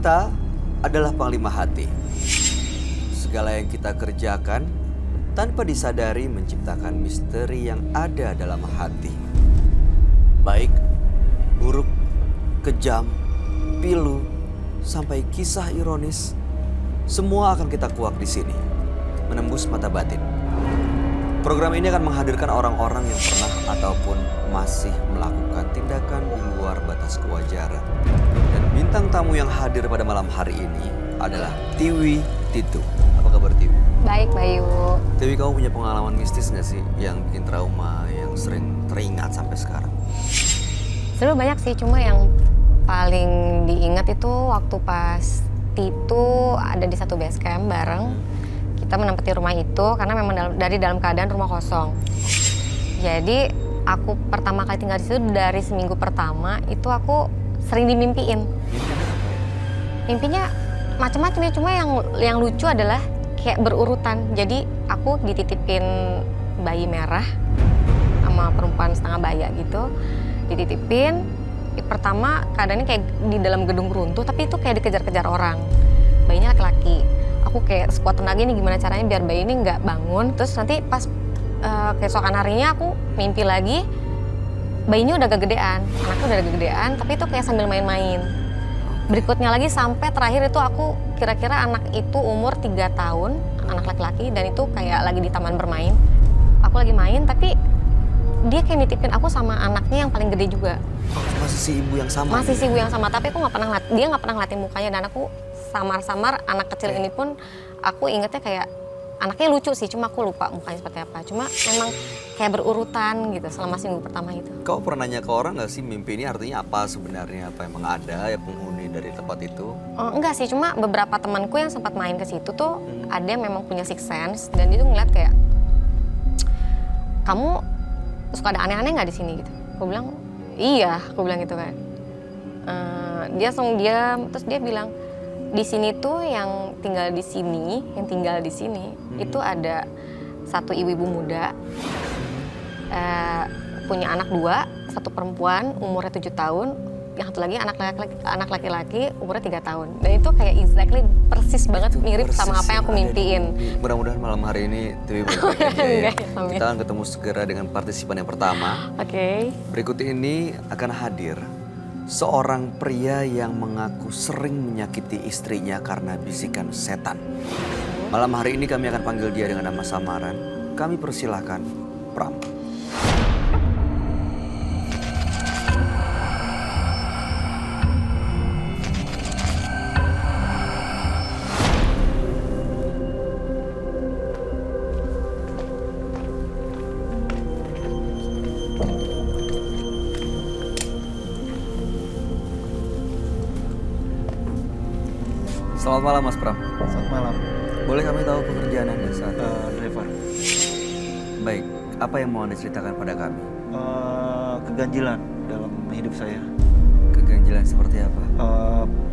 Kita adalah panglima hati. Segala yang kita kerjakan tanpa disadari menciptakan misteri yang ada dalam hati. Baik, buruk, kejam, pilu, sampai kisah ironis, semua akan kita kuak di sini, menembus mata batin. Program ini akan menghadirkan orang-orang yang pernah ataupun masih melakukan tindakan di luar batas kewajaran. Dan bintang tamu yang hadir pada malam hari ini adalah Tiwi Titu. Apa kabar Tiwi? Baik, Bayu. Tiwi, kamu punya pengalaman mistis nggak sih yang bikin trauma, yang sering teringat sampai sekarang? Sebenarnya banyak sih, cuma yang paling diingat itu waktu pas Titu ada di satu base camp bareng. Kita menempati rumah itu karena memang dari dalam keadaan rumah kosong. Jadi aku pertama kali tinggal di situ dari seminggu pertama itu aku sering dimimpiin. Mimpinya macam-macam ya, cuma yang lucu adalah kayak berurutan. Jadi aku dititipin bayi merah sama perempuan setengah baya gitu. Dititipin, pertama keadaannya kayak di dalam gedung runtuh, tapi itu kayak dikejar-kejar orang. Bayinya laki-laki. Aku kayak sekuat tenaga nih gimana caranya biar bayi ini nggak bangun. Terus nanti pas keesokan harinya aku mimpi lagi, bayinya udah kegedean, anaknya udah kegedean, tapi itu kayak sambil main-main. Berikutnya lagi sampai terakhir itu aku kira-kira anak itu umur 3 tahun, anak laki-laki, dan itu kayak lagi di taman bermain. Aku lagi main tapi dia kayak nitipin aku sama anaknya yang paling gede juga. Masih si ibu yang sama? Masih si ibu yang sama, tapi aku nggak pernah dia nggak pernah ngeliatin mukanya, dan aku samar-samar anak kecil ini pun aku ingetnya kayak anaknya lucu sih, cuma aku lupa mukanya seperti apa. Cuma memang kayak berurutan gitu selama seminggu pertama itu. Kau pernah nanya ke orang nggak sih mimpi ini artinya apa sebenarnya? Apa emang ada ya penghuni dari tempat itu? Enggak sih, cuma beberapa temanku yang sempat main ke situ tuh ada yang memang punya sixth sense, dan dia tuh ngeliat kayak, kamu suka ada aneh-aneh nggak di sini gitu. Aku bilang iya, aku bilang gitu kan. Dia langsung diam, terus dia bilang di sini tuh yang tinggal di sini itu ada satu ibu-ibu muda, punya anak 2, satu perempuan umurnya 7 tahun, yang satu lagi anak laki-laki umurnya 3 tahun. Dan itu kayak exactly persis banget itu mirip persis sama apa yang aku mimpiin. Mudah-mudahan malam hari ini Tiwi baik-baik aja ya. Kita akan ketemu segera dengan partisipan yang pertama. Oke. Berikut ini akan hadir seorang pria yang mengaku sering menyakiti istrinya karena bisikan setan. Malam hari ini kami akan panggil dia dengan nama samaran. Kami persilahkan Pram. Selamat malam Mas Pram. Selamat malam. Boleh kami tahu pekerjaan Anda saat Driver. Baik, apa yang mau Anda ceritakan pada kami? Keganjilan dalam hidup saya. Keganjilan seperti apa?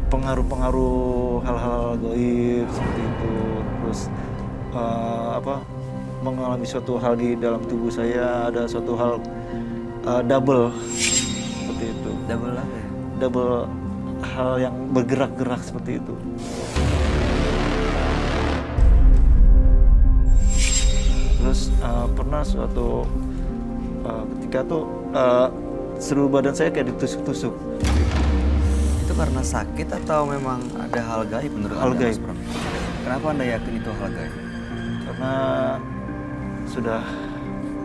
Pengaruh-pengaruh hal-hal gaib seperti itu. Terus mengalami suatu hal di dalam tubuh saya, ada suatu hal double seperti itu. Double apa ya? Double hal yang bergerak-gerak seperti itu. Terus pernah suatu ketika tuh seluruh badan saya kayak ditusuk-tusuk. Itu karena sakit atau memang ada hal gaib menurut Hal Anda, gaib. Mas Pram? Kenapa Anda yakin itu hal gaib? Karena sudah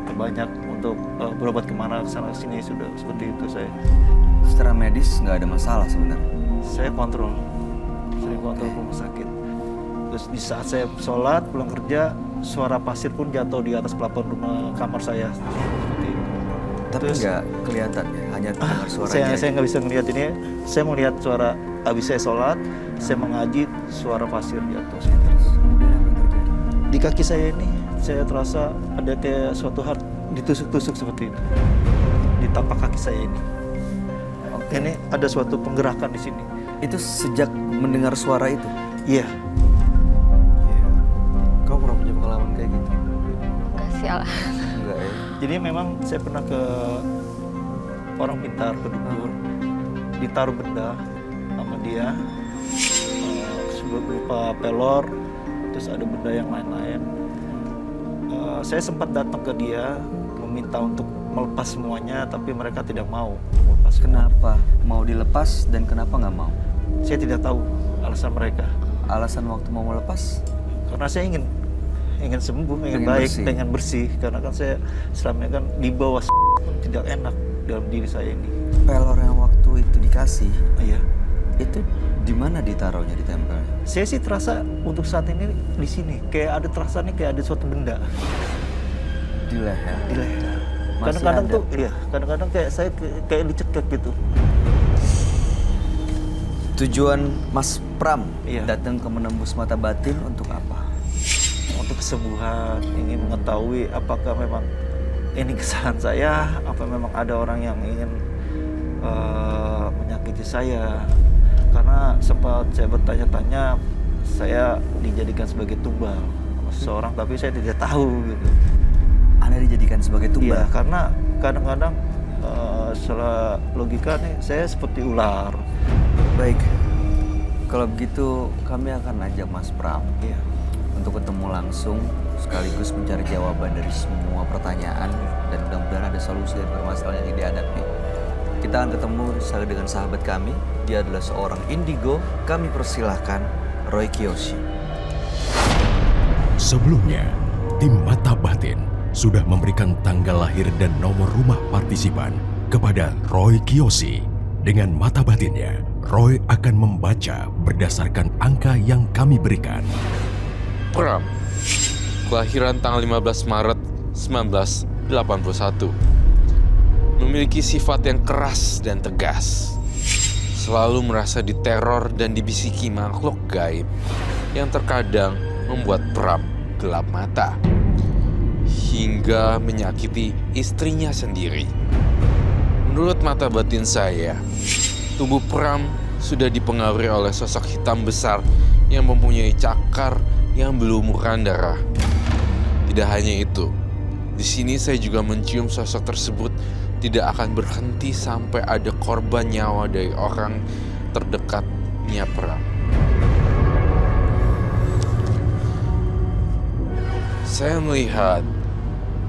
terbanyak untuk berobat kemana kesana kesini, sudah seperti itu saya. Secara medis nggak ada masalah sebenarnya. Saya kontrol, sering kontrol ke rumah sakit. Terus di saat saya sholat pulang kerja, suara pasir pun jatuh di atas plafon rumah kamar saya. Seperti itu. Tapi Terus- nggak kelihatan ya, hanya dengar suaranya. Saya nggak bisa melihat ini. Saya melihat suara habis saya sholat, saya mengaji, suara pasir jatuh. Terus kemudian apa yang terjadi? Di kaki saya ini, saya terasa ada kayak suatu hal ditusuk-tusuk seperti itu. Di tapak kaki saya ini. Ini ada suatu penggerakan di sini. Itu sejak mendengar suara itu? Iya. Kau pernah punya pengalaman kayak gitu? Enggak sih, Enggak ya? Jadi memang saya pernah ke orang pintar, ke dukun, ditaruh benda sama dia. berupa pelor, terus ada benda yang lain-lain. Saya sempat datang ke dia meminta untuk melepas semuanya, tapi mereka tidak mau melepas. Kenapa mau dilepas dan kenapa nggak mau? Saya tidak tahu alasan mereka. Alasan waktu mau melepas? Karena saya ingin sembuh, ingin Pengen baik, bersih. pengen bersih. Karena kan saya selama ini kan di bawah tidak enak dalam diri saya ini. Pelor yang waktu itu dikasih, Iya. itu di mana ditaruhnya, ditempelnya? Saya sih terasa untuk saat ini di sini kayak ada terasa nih kayak ada suatu benda Di leher. di leher. Masih Kadang-kadang ada? tuh, iya, kadang-kadang kayak saya kayak dicekek gitu. Tujuan Mas Pram Iya. datang ke menembus mata batin untuk apa? Untuk kesembuhan, ingin mengetahui apakah memang ini kesalahan saya, apa memang ada orang yang ingin menyakiti saya. Karena sempat saya bertanya-tanya, saya dijadikan sebagai tumbal sama seseorang, tapi saya tidak tahu gitu. Anda dijadikan sebagai tumbal? Iya, karena kadang-kadang secara logika nih saya seperti ular. Baik, kalau begitu kami akan ajak Mas Pram Iya. untuk ketemu langsung sekaligus mencari jawaban dari semua pertanyaan dan mudah-mudahan ada solusi dari permasalahan yang dihadapi. Kita akan ketemu dengan sahabat kami. Dia adalah seorang indigo. Kami persilahkan Roy Kiyoshi. Sebelumnya, tim Mata Batin sudah memberikan tanggal lahir dan nomor rumah partisipan kepada Roy Kiyoshi. Dengan mata batinnya, Roy akan membaca berdasarkan angka yang kami berikan. Pram, kelahiran tanggal 15 Maret 1981. Memiliki sifat yang keras dan tegas. Selalu merasa diteror dan dibisiki makhluk gaib yang terkadang membuat Pram gelap mata hingga menyakiti istrinya sendiri. Menurut mata batin saya, tubuh Pram sudah dipengaruhi oleh sosok hitam besar yang mempunyai cakar yang berlumuran darah. Tidak hanya itu, di sini saya juga mencium sosok tersebut tidak akan berhenti sampai ada korban nyawa dari orang terdekatnya Pram. Saya melihat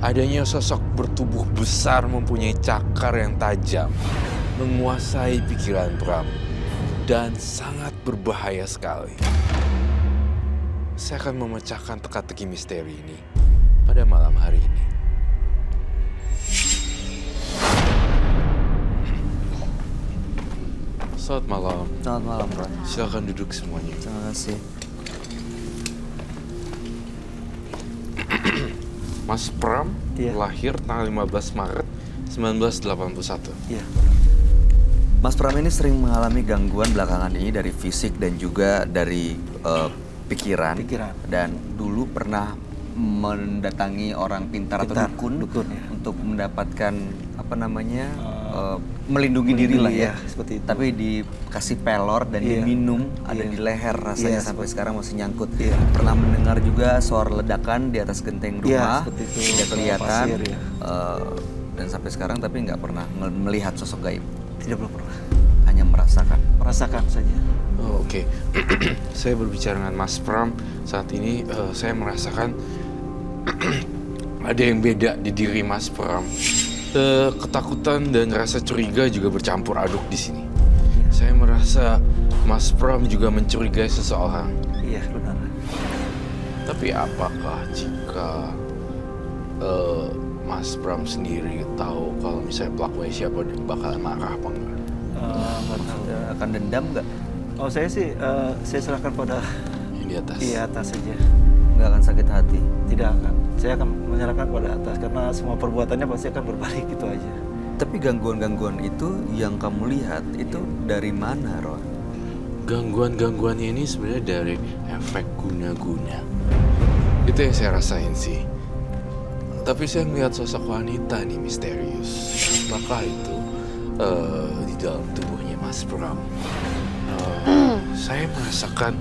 adanya sosok bertubuh besar mempunyai cakar yang tajam, menguasai pikiran Pram, dan sangat berbahaya sekali. Saya akan memecahkan teka-teki misteri ini pada malam hari ini. Selamat malam. Selamat malam, Roy. Silakan duduk semuanya. Terima kasih. Mas Pram Iya. lahir tanggal 15 Maret 1981. Iya. Mas Pram ini sering mengalami gangguan belakangan ini dari fisik dan juga dari pikiran. Dan dulu pernah mendatangi orang pintar atau dukun ya. untuk mendapatkan melindungi diri lah ya. Seperti itu. Tapi dikasih pelor dan Iya. diminum, ada Iya. di leher rasanya Iya, sampai seperti- sekarang masih nyangkut. Iya. Pernah mendengar juga suara ledakan di atas genteng Iya, rumah, seperti itu. tidak kelihatan, Pasir, ya. dan sampai sekarang tapi nggak pernah melihat sosok gaib, Tidak belum pernah. hanya merasakan. Merasakan saja. Oh, oke. Saya berbicara dengan Mas Pram saat ini. Saya merasakan ada yang beda di diri Mas Pram. Ketakutan dan rasa curiga juga bercampur aduk di sini. Saya merasa Mas Pram juga mencurigai seseorang. Iya, benar. Tapi apakah jika Mas Pram sendiri tahu kalau misalnya pelakunya siapa, bakal marah apa enggak? Nggak tahu. Akan dendam nggak? Oh, saya sih saya serahkan pada Yang di atas. di atas saja. Nggak akan sakit hati? Tidak akan. Saya akan menyerahkan pada atas karena semua perbuatannya pasti akan berbalik gitu aja. Tapi gangguan-gangguan itu yang kamu lihat itu dari mana, Roy? Gangguan-gangguannya ini sebenarnya dari efek guna-guna. Itu yang saya rasain sih. Tapi saya melihat sosok wanita nih misterius. Apakah itu di dalam tubuhnya Mas Pram? Saya merasakan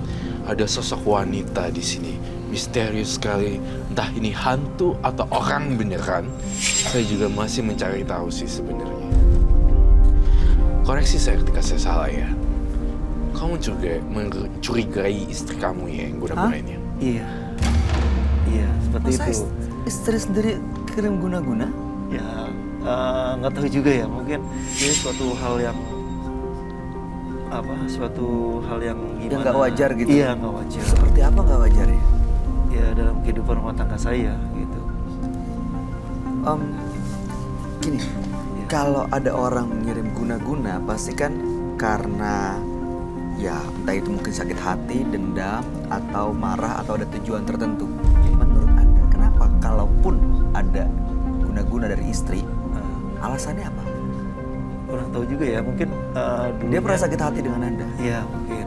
ada sosok wanita di sini. Misterius sekali. Entah ini hantu atau orang beneran. Saya juga masih mencari tahu sih sebenarnya. Koreksi saya ketika saya salah ya. kamu juga mencurigai istri kamu ya yang guna-gunainnya. Iya. Iya, seperti Masa itu. istri sendiri kirim guna-guna? Ya, nggak tahu juga ya. Mungkin ini suatu hal yang gimana? Yang nggak wajar gitu? Iya, nggak wajar. Seperti apa nggak wajar ya? Ya, dalam kehidupan rumah tangga saya gitu. Gini, kalau ada orang mengirim guna-guna pasti kan karena ya entah itu mungkin sakit hati, dendam, atau marah, atau ada tujuan tertentu. Menurut Anda kenapa kalaupun ada guna-guna dari istri, alasannya apa? Kurang tahu juga ya. Mungkin Dia pernah sakit hati dengan Anda? Iya, mungkin.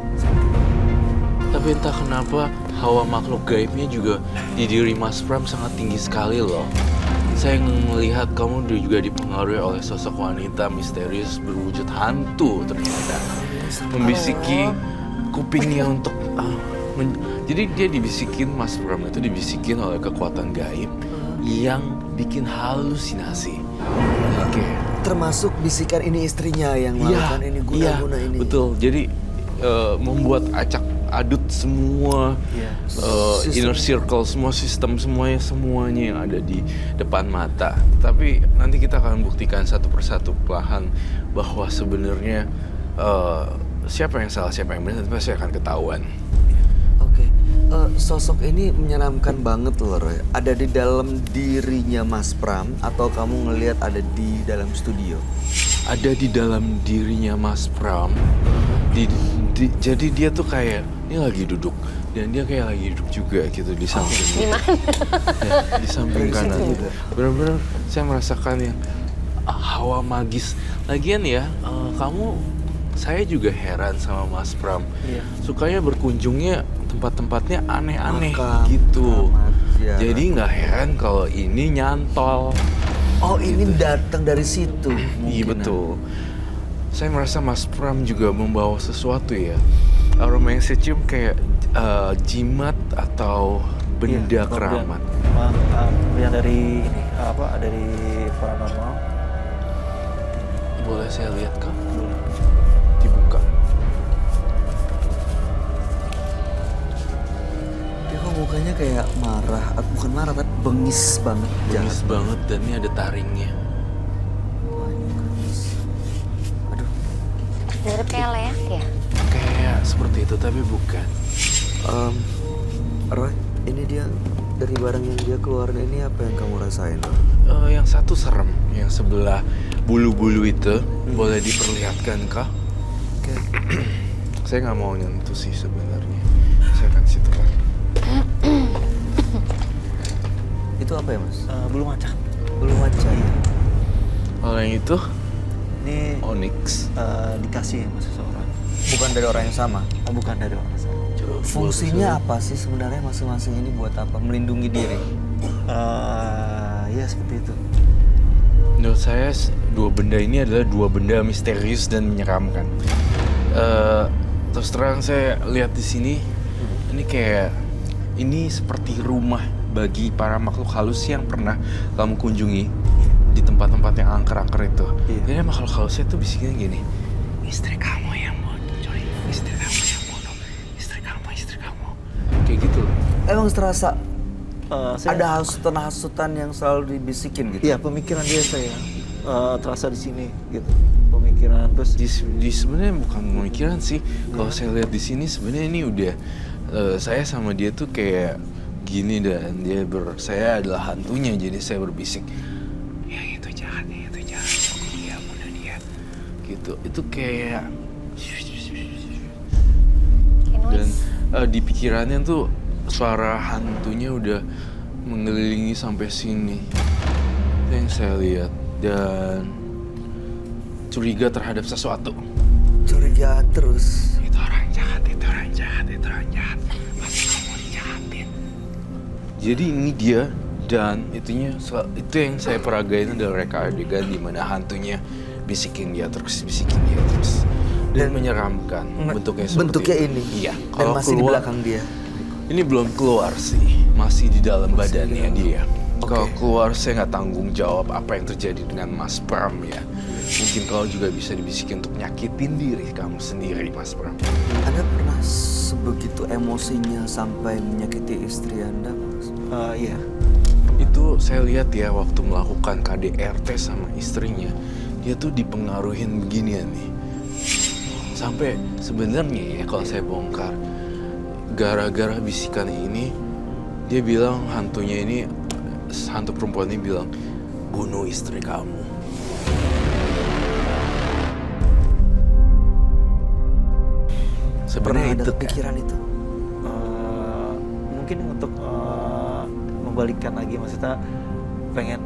Tapi entah kenapa hawa makhluk gaibnya juga di diri Mas Pram sangat tinggi sekali loh. Saya melihat kamu juga dipengaruhi oleh sosok wanita misterius berwujud hantu ternyata. Membisiki kupingnya untuk... jadi dia dibisikin, Mas Pram itu dibisikin oleh kekuatan gaib yang bikin halusinasi. Oke. Termasuk bisikan ini istrinya yang melakukan ini guna-guna ini. Betul. Jadi membuat acak adut semua inner circle, semua sistem semuanya yang ada di depan mata. Tapi nanti kita akan buktikan satu persatu perlahan bahwa sebenarnya siapa yang salah, siapa yang benar, pasti akan ketahuan. Oke. Sosok ini menyeramkan banget loh, Roy. Ada di dalam dirinya Mas Pram atau kamu ngelihat ada di dalam studio? Ada di dalam dirinya Mas Pram. Jadi dia tuh kayak ini lagi duduk dan dia kayak lagi duduk juga gitu di samping. Gimana? Ya, di samping Dari kanan. situ juga. Benar-benar saya merasakan yang hawa magis. Lagian ya, saya juga heran sama Mas Pram. Iya. Sukanya berkunjungnya tempat-tempatnya aneh-aneh Makam, gitu. keramat, ziarah. Jadi nggak heran kalau ini nyantol. Oh, ini datang dari situ. Iya mungkinan. betul. Saya merasa Mas Pram juga membawa sesuatu ya. Aroma yang saya cium kayak jimat atau benda Iya, keramat. Yang dari ini dari paranormal. Boleh saya lihat kak? Dibuka. Dia kok mukanya kayak marah, bukan marah tapi bengis banget. Bengis jahat. banget dan ini ada taringnya. Aduh, Mirip kayak leak ya? Kayak seperti itu tapi bukan. Roy, ini dia dari barang yang dia keluarin ini apa yang kamu rasain, Roy? Yang satu serem, yang sebelah bulu-bulu itu boleh diperlihatkan kah? Oke. Saya nggak mau nyentuh sih sebenarnya. Saya akan situ kan. Itu apa ya, Mas? Belum macan. Belum macan. Kalau yang itu Ini onyx. dikasih sama seseorang. Bukan dari orang yang sama. Bukan dari orang sama. Coba Fungsinya apa sih sebenarnya masing-masing ini buat apa? Melindungi diri. Ya seperti itu. Menurut saya dua benda ini adalah dua benda misterius dan menyeramkan. Terus terang saya lihat di sini, ini kayak ini seperti rumah bagi para makhluk halus yang pernah kamu kunjungi di tempat-tempat yang angker-angker itu. Iya. Jadi makhluk halusnya itu bisikannya gini, istri kamu yang bunuh, Coy. Istri kamu yang bunuh, istri kamu. Kayak gitu. Emang terasa Saya, ada hasutan-hasutan yang selalu dibisikin gitu? Iya, pemikiran dia saya terasa di sini gitu. Pemikiran terus Di sebenarnya bukan pemikiran sih. Kalau saya lihat di sini sebenarnya ini udah saya sama dia tuh kayak gini dan saya adalah hantunya jadi saya berbisik. Yang itu jahat, dia bunuh dia. Gitu. Itu kayak dan di pikirannya tuh suara hantunya udah mengelilingi sampai sini. Itu yang saya lihat dan curiga terhadap sesuatu. Curiga terus. Itu orang jahat. Pasti kamu dijahatin. Jadi ini dia dan itu yang saya peragain adalah reka adegan di mana hantunya bisikin dia terus dan menyeramkan bentuknya seperti Bentuknya itu. ini. Iya. Dan Kalau masih di keluar, belakang dia. ini belum keluar sih. masih di dalam Masih badannya di dalam. dia. Kalau Oke. keluar saya nggak tanggung jawab apa yang terjadi dengan Mas Pram ya. Mungkin kau juga bisa dibisikin untuk nyakitin diri kamu sendiri, Mas Pram. Anda pernah sebegitu emosinya sampai menyakiti istri Anda, Mas? Iya. Itu saya lihat ya waktu melakukan KDRT sama istrinya, dia tuh dipengaruhin beginian nih. Sampai sebenarnya ya kalau saya bongkar, gara-gara bisikan ini, dia bilang hantu perempuan ini bilang, bunuh istri kamu. Pernah Sebenarnya ada itu kan. pikiran itu? Mungkin untuk membalikkan lagi, maksudnya pengen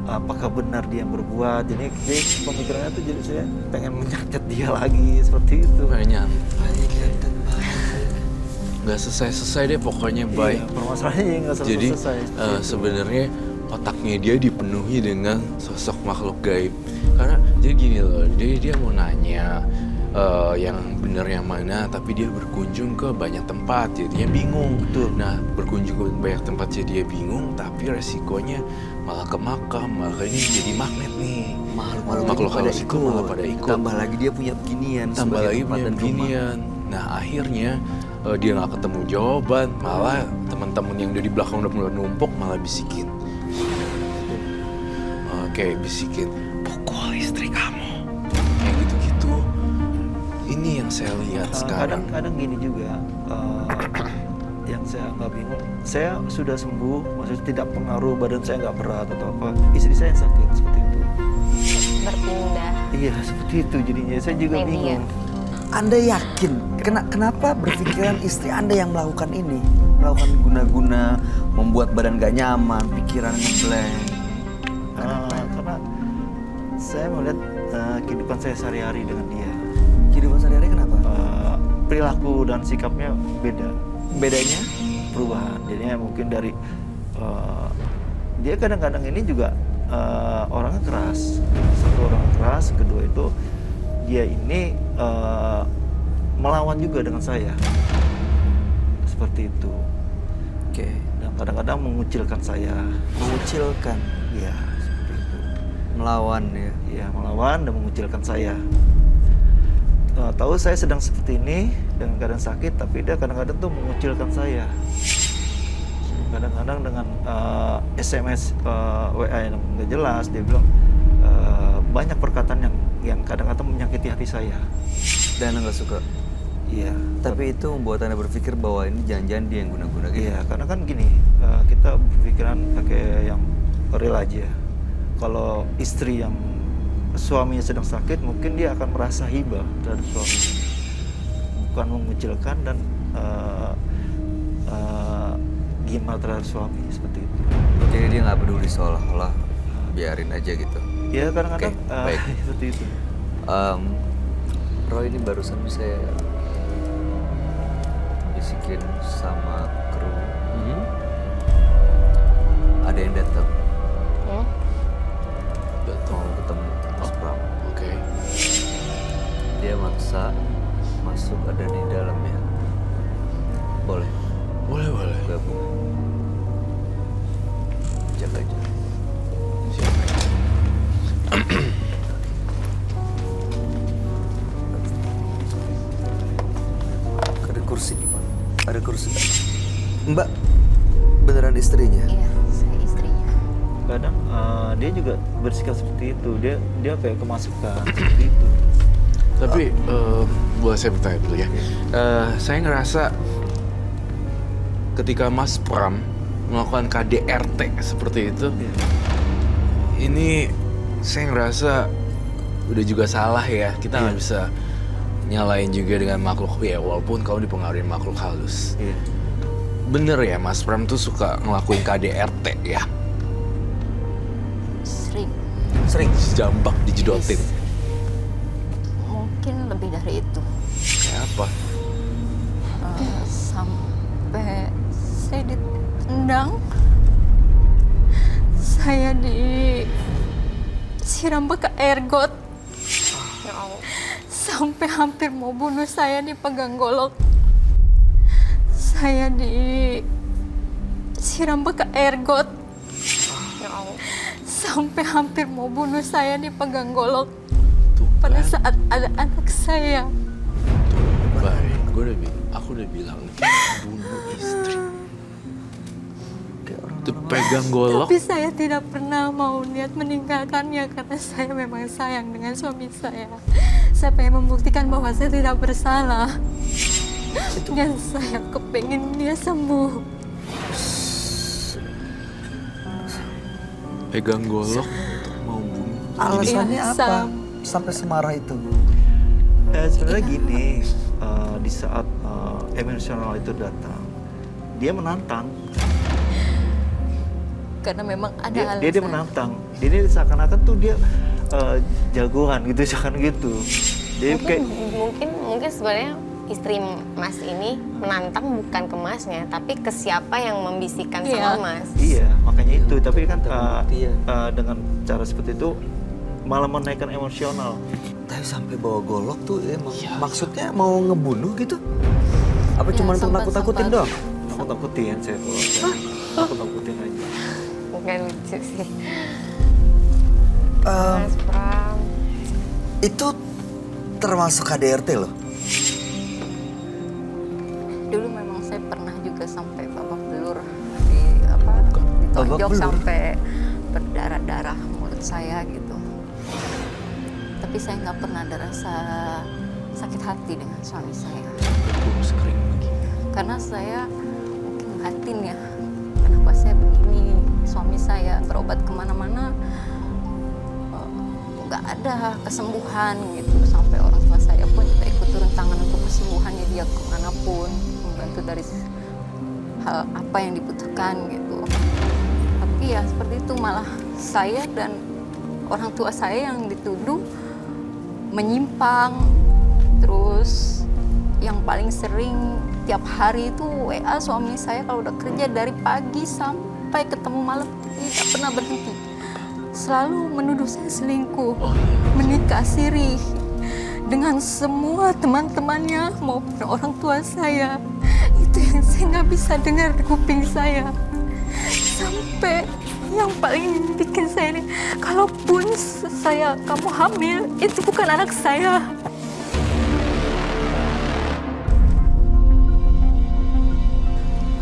apakah benar dia yang berbuat. Jadi pemikirannya tuh jadi saya pengen menyakat dia lagi seperti itu. Kayaknya nggak selesai deh pokoknya, Bay. Iya, permasalahannya nggak Jadi selesai. seperti itu. sebenarnya otaknya dia dipenuhi dengan sosok makhluk gaib. Karena jadi gini loh, dia mau nanya yang benar yang mana, tapi dia berkunjung ke banyak tempat, jadinya bingung. Betul. Nah, berkunjung ke banyak tempat jadi dia bingung, tapi resikonya malah ke makam, malah ini jadi magnet nih. Makhluk halus itu malah pada ikut. Tambah lagi dia punya beginian. Tambah sebagai lagi tempat punya dan rumah. beginian. Nah akhirnya dia nggak ketemu jawaban, malah teman-teman yang dari belakang udah mulai numpuk malah bisikin. Oke, bisikin, pukul istri kamu. Kayak gitu-gitu. Ini yang saya lihat sekarang. Kadang-kadang gini juga, yang saya nggak bingung. Saya sudah sembuh, maksudnya tidak pengaruh, badan saya nggak berat atau apa. Istri saya yang sakit seperti itu. Berpindah. Iya seperti itu jadinya. Saya juga Media. bingung. Anda yakin? Kenapa berpikiran istri Anda yang melakukan ini? Melakukan guna-guna, membuat badan gak nyaman, pikiran ngeblank. Karena saya melihat kehidupan saya sehari-hari dengan dia. Kehidupan sehari-hari kenapa? Perilaku dan sikapnya beda. Bedanya? Perubahan. Jadinya mungkin dari dia kadang-kadang ini juga orangnya keras. Satu orang keras, kedua itu dia ini melawan juga dengan saya. Seperti itu. Oke. Dan kadang-kadang mengucilkan saya. Mengucilkan, Iya, seperti itu. melawan ya. Iya, melawan dan mengucilkan saya. Tahu saya sedang seperti ini dengan keadaan sakit, tapi dia kadang-kadang tuh mengucilkan saya. Kadang-kadang dengan SMS, WA yang nggak jelas, dia bilang banyak perkataan yang kadang-kadang menyakiti hati saya. Dan Anda nggak suka. Iya. Tapi itu membuat Anda berpikir bahwa ini jangan-jangan dia yang guna-guna gitu. Iya, karena kan gini, kita berpikiran pakai yang real aja. Kalau istri yang suaminya sedang sakit, mungkin dia akan merasa hibah terhadap suami, bukan mengucilkan dan gimana terhadap suami seperti itu. Jadi dia nggak peduli seolah-olah biarin aja gitu. Ya kadang-kadang Oke, baik. seperti itu. Roy ini barusan saya bisikin sama kru. Ada yang datang Hmm? mau ketemu Mas Pram. Oke. Dia maksa masuk ada di dalamnya. Boleh Boleh. gabung. Jaga aja. Siapa ya? Ada kursi. Ada kursi. Mbak, beneran istrinya? Iya, saya istrinya. Kadang dia juga bersikap seperti itu. Dia kayak kemasukan seperti itu. Tapi boleh saya bertanya dulu ya. Saya ngerasa ketika Mas Pram melakukan KDRT seperti itu, ini saya ngerasa udah juga salah ya. Kita nggak bisa nyalain juga dengan makhluk ya, walaupun kamu dipengaruhi makhluk halus. Iya. Bener ya, Mas Pram tuh suka ngelakuin KDRT ya? Sering, Sering. Jambak dijedotin. mungkin lebih dari itu. Kayak apa? Sampai saya ditendang, saya disiram pakai air got, Ya Allah. sampai hampir mau bunuh saya, dipegang golok. Saya siram pakai air got. Ya Allah. Sampai hampir mau bunuh saya dipegang golok Tuh pada kan, saat ada anak saya. baik. Aku udah bilang bunuh istri. Tuh pegang golok. Tapi saya tidak pernah mau niat meninggalkannya karena saya memang sayang dengan suami saya. Saya pengen membuktikan bahwa saya tidak bersalah. Dan saya kepengen dia sembuh. Pegang golok untuk mau bunuh. Alasannya Iya, apa? Sam. Sampai semarah itu. Sebenarnya gini, di saat emosional itu datang, dia menantang. Karena memang ada Dia alasan. menantang. Jadi seakan-akan tuh dia jagoan gitu, seakan gitu. Dia kayak Mungkin sebenarnya istri Mas ini menantang bukan ke Masnya, tapi ke siapa yang membisikkan Iya. sama Mas. iya, makanya itu. Tapi kan Terbukti ya. dengan cara seperti itu malah menaikkan emosional. Tapi sampai bawa golok tuh emang maksudnya mau ngebunuh gitu? Apa Ya, cuma untuk sempat- nakut-nakutin sempat. doang? Aku takutin saya kalau aku takutin aja. Bukan lucu sih. Em, Mas Pram. itu termasuk KDRT loh. Dulu memang saya pernah juga sampai babak belur ditonjok belur? sampai berdarah-darah mulut saya gitu. Tapi saya nggak pernah ada rasa sakit hati dengan suami saya. Kurus kering begini. Karena saya mungkin batin ya. Kenapa saya begini? Suami saya berobat kemana-mana nggak ada kesembuhan gitu. Sampai orang tua saya pun juga ikut turun tangan untuk kesembuhannya dia kemanapun, membantu dari hal apa yang dibutuhkan gitu. Tapi ya seperti itu, malah saya dan orang tua saya yang dituduh menyimpang. Terus yang paling sering tiap hari itu WA suami saya kalau udah kerja dari pagi sampai ketemu malam tidak pernah berhenti. Selalu menuduh saya selingkuh, menikah siri dengan semua teman-temannya maupun orang tua saya. Itu yang saya nggak bisa dengar di kuping saya. Sampai yang paling bikin saya ini, kalaupun kamu hamil, itu bukan anak saya.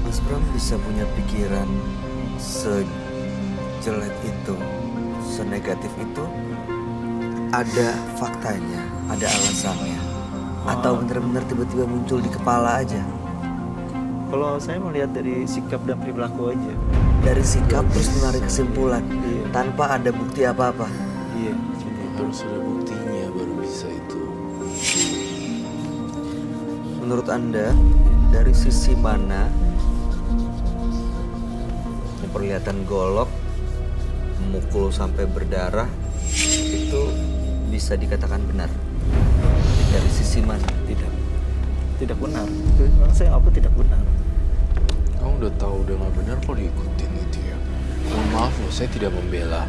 Mas Pram bisa punya pikiran sejelek itu, senegatif itu, ada faktanya, ada alasannya, atau benar-benar tiba-tiba muncul di kepala aja. Kalau saya melihat dari sikap dan perilaku aja. Dari sikap terus menarik kesimpulan Iya. tanpa ada bukti apa-apa. Iya, seperti itu. Harus ada buktinya baru bisa itu. Menurut Anda, dari sisi mana penglihatan golok, memukul sampai berdarah, itu bisa dikatakan benar? Dari sisi mana? Tidak benar. Itu memang aku tidak benar. Kamu udah tahu udah nggak benar kok diikutin gitu ya. Mohon maaf loh, saya tidak membela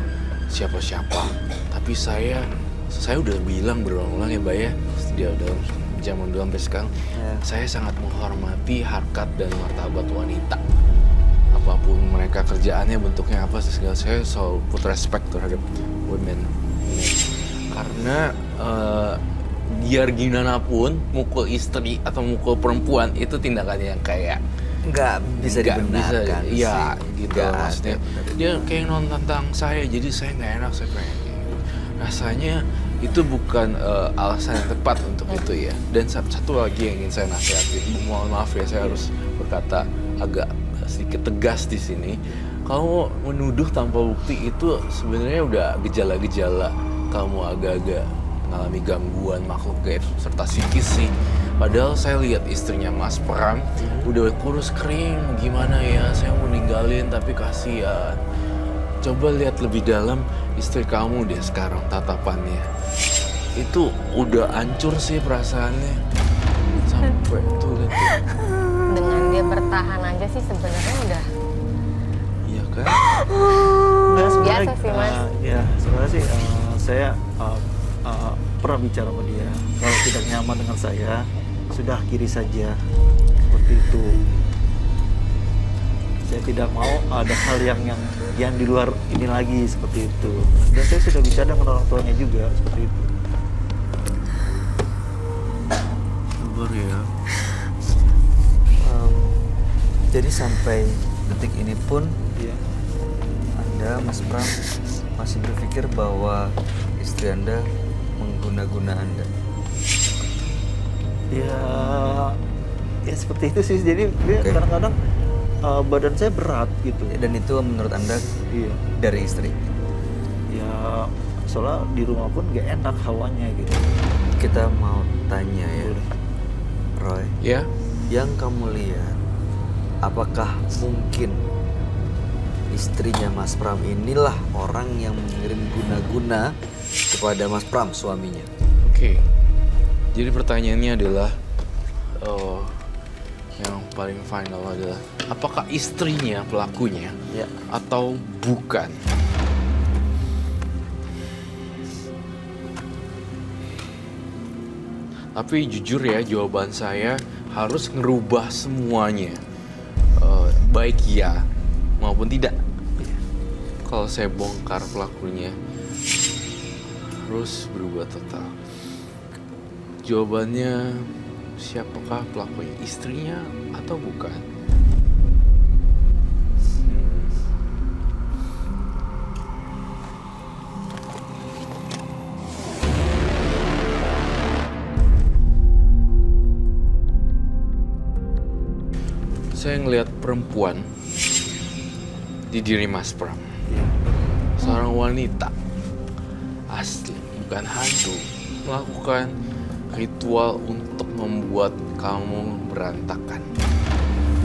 siapa-siapa. Tapi saya udah bilang berulang-ulang ya Mbak ya. Dia udah zaman dulu sampai sekarang. Ya. Saya sangat menghormati harkat dan martabat wanita. Apapun mereka kerjaannya, bentuknya apa, segala, saya selalu put respect terhadap women. Karena biar gimana pun mukul istri atau mukul perempuan itu tindakannya yang kayak Nggak bisa nggak dibenarkan bisa, iya sih. gitu Nggak maksudnya. ada. Dia kayak nantang saya, jadi saya nggak enak, saya pengen kayak gitu. Rasanya itu bukan alasan yang tepat untuk itu ya. Dan satu lagi yang ingin saya nasihatin, mohon maaf ya saya harus berkata agak sedikit tegas di sini. Kalau menuduh tanpa bukti itu sebenarnya udah gejala-gejala kamu agak-agak mengalami gangguan makhluk gaib serta psikis sih. Padahal saya lihat istrinya Mas Pram udah kurus kering, gimana ya, saya mau ninggalin tapi kasihan. Coba lihat lebih dalam istri kamu deh sekarang tatapannya. Itu udah hancur sih perasaannya. Sampai tuh lihat tuh. Dengan dia bertahan aja sih sebenarnya udah Iya kan? Enggak, sebenarnya, Biasa sih, Mas. Ya, sebenarnya sih saya pernah bicara sama dia. Kalau tidak nyaman dengan saya, sudah akhiri saja. Seperti itu. Saya tidak mau ada hal yang di luar ini lagi seperti itu. Dan saya sudah bicara dengan orang tuanya juga seperti itu. Sabar ya. Jadi sampai detik ini pun Iya. Anda, Mas Pram, masih berpikir bahwa istri Anda mengguna-guna Anda. Ya seperti itu sih. Jadi dia Oke. kadang-kadang badan saya berat gitu. Dan itu menurut Anda Iya. dari istri. Ya soalnya di rumah pun gak enak hawanya gitu. Kita mau tanya ya, Boleh. Roy. Ya, Yang kamu lihat, apakah mungkin istrinya Mas Pram inilah orang yang mengirim guna-guna kepada Mas Pram, suaminya? oke. Jadi pertanyaannya adalah yang paling final adalah apakah istrinya pelakunya Ya. atau bukan? Tapi jujur ya, jawaban saya harus ngerubah semuanya. Baik ya maupun tidak. Kalau saya bongkar pelakunya, harus berubah total. Jawabannya, siapakah pelakunya? Istrinya atau bukan? Saya ngelihat perempuan di diri Mas Pram. Seorang wanita asli, bukan hantu, melakukan ritual untuk membuat kamu berantakan.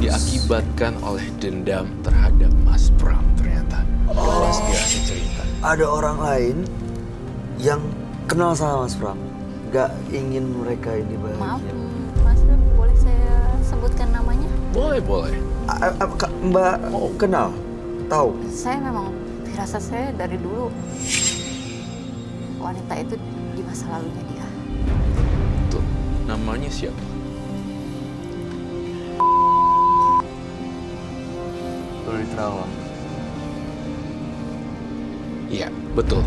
Diakibatkan oleh dendam terhadap Mas Pram ternyata. Jelas dia ada cerita. Ada orang lain yang kenal sama Mas Pram, gak ingin mereka ini Maaf, bahagia. Mas, boleh saya sebutkan namanya? Boleh. Apakah Mbak kenal? Tahu? Saya memang firasat saya dari dulu wanita itu di masa lalunya dia. Tuh, namanya siapa? Ruri Terawang. Iya, betul.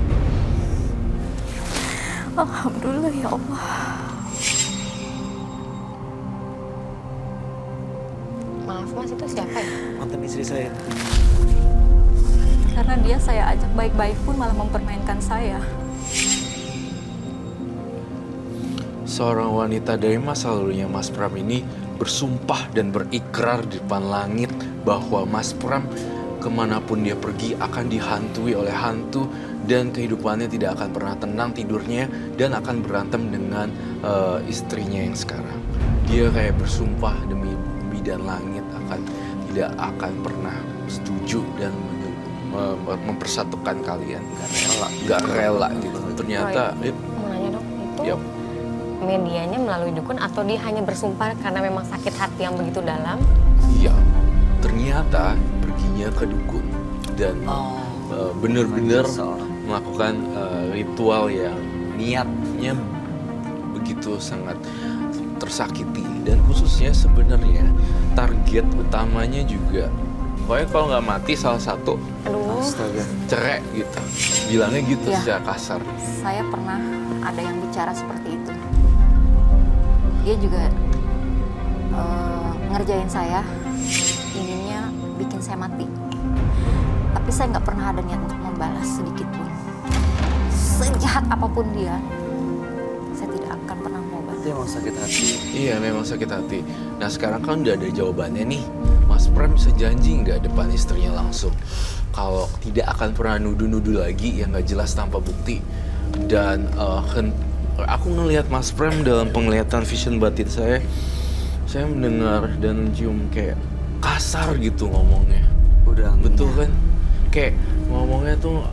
Alhamdulillah ya Allah. Maaf Mas, itu siapa ya? Mantan istri saya. Karena dia saya ajak baik-baik pun malah mempermainkan saya. Seorang wanita dari masa lalunya Mas Pram ini bersumpah dan berikrar di depan langit bahwa Mas Pram kemanapun dia pergi akan dihantui oleh hantu dan kehidupannya tidak akan pernah tenang tidurnya dan akan berantem dengan istrinya yang sekarang. Dia kayak bersumpah demi bumi dan langit tidak akan pernah setuju dan mempersatukan kalian. Gak rela gitu. Ternyata Mau nanya dong, itu Yap. medianya melalui dukun atau dia hanya bersumpah karena memang sakit hati yang begitu dalam? iya, ternyata perginya ke dukun dan benar-benar melakukan ritual yang niatnya begitu sangat tersakiti dan khususnya sebenarnya target utamanya juga pokoknya kalau nggak mati salah satu Aduh, Astaga. cerai gitu, bilangnya gitu Iya. secara kasar. Saya pernah ada yang bicara seperti itu. Dia juga ngerjain saya, inginnya bikin saya mati. Tapi saya nggak pernah ada niat untuk membalas sedikit pun. Sejahat apapun dia, saya tidak akan pernah mau balas. Itu emang sakit hati. Iya, memang sakit hati. Nah sekarang kan udah ada jawabannya nih. Mas Pram bisa janji nggak depan istrinya langsung kalau tidak akan pernah nuduh-nuduh lagi yang nggak jelas tanpa bukti. Dan aku ngelihat Mas Pram dalam penglihatan vision batin saya mendengar dan mencium kayak kasar gitu ngomongnya. Udah Betul kan? Kayak ngomongnya tuh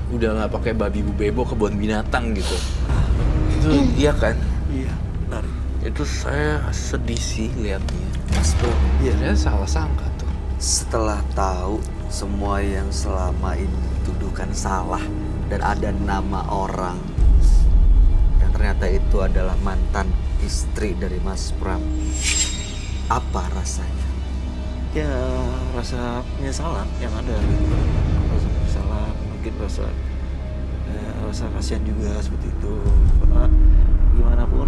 udah nggak pakai babi bu bebo kebun binatang gitu. Itu iya kan? Iya, benar. Itu saya sedih sih liatnya. Mas Pram, Iya. Saya salah sangka tuh. setelah tahu semua yang selama ini dituduhkan salah dan ada nama orang yang ternyata itu adalah mantan istri dari Mas Pram, apa rasanya? Ya rasa penyesalan yang ada gitu. Rasa penyesalan, mungkin rasa kasihan juga seperti itu. Karena gimana pun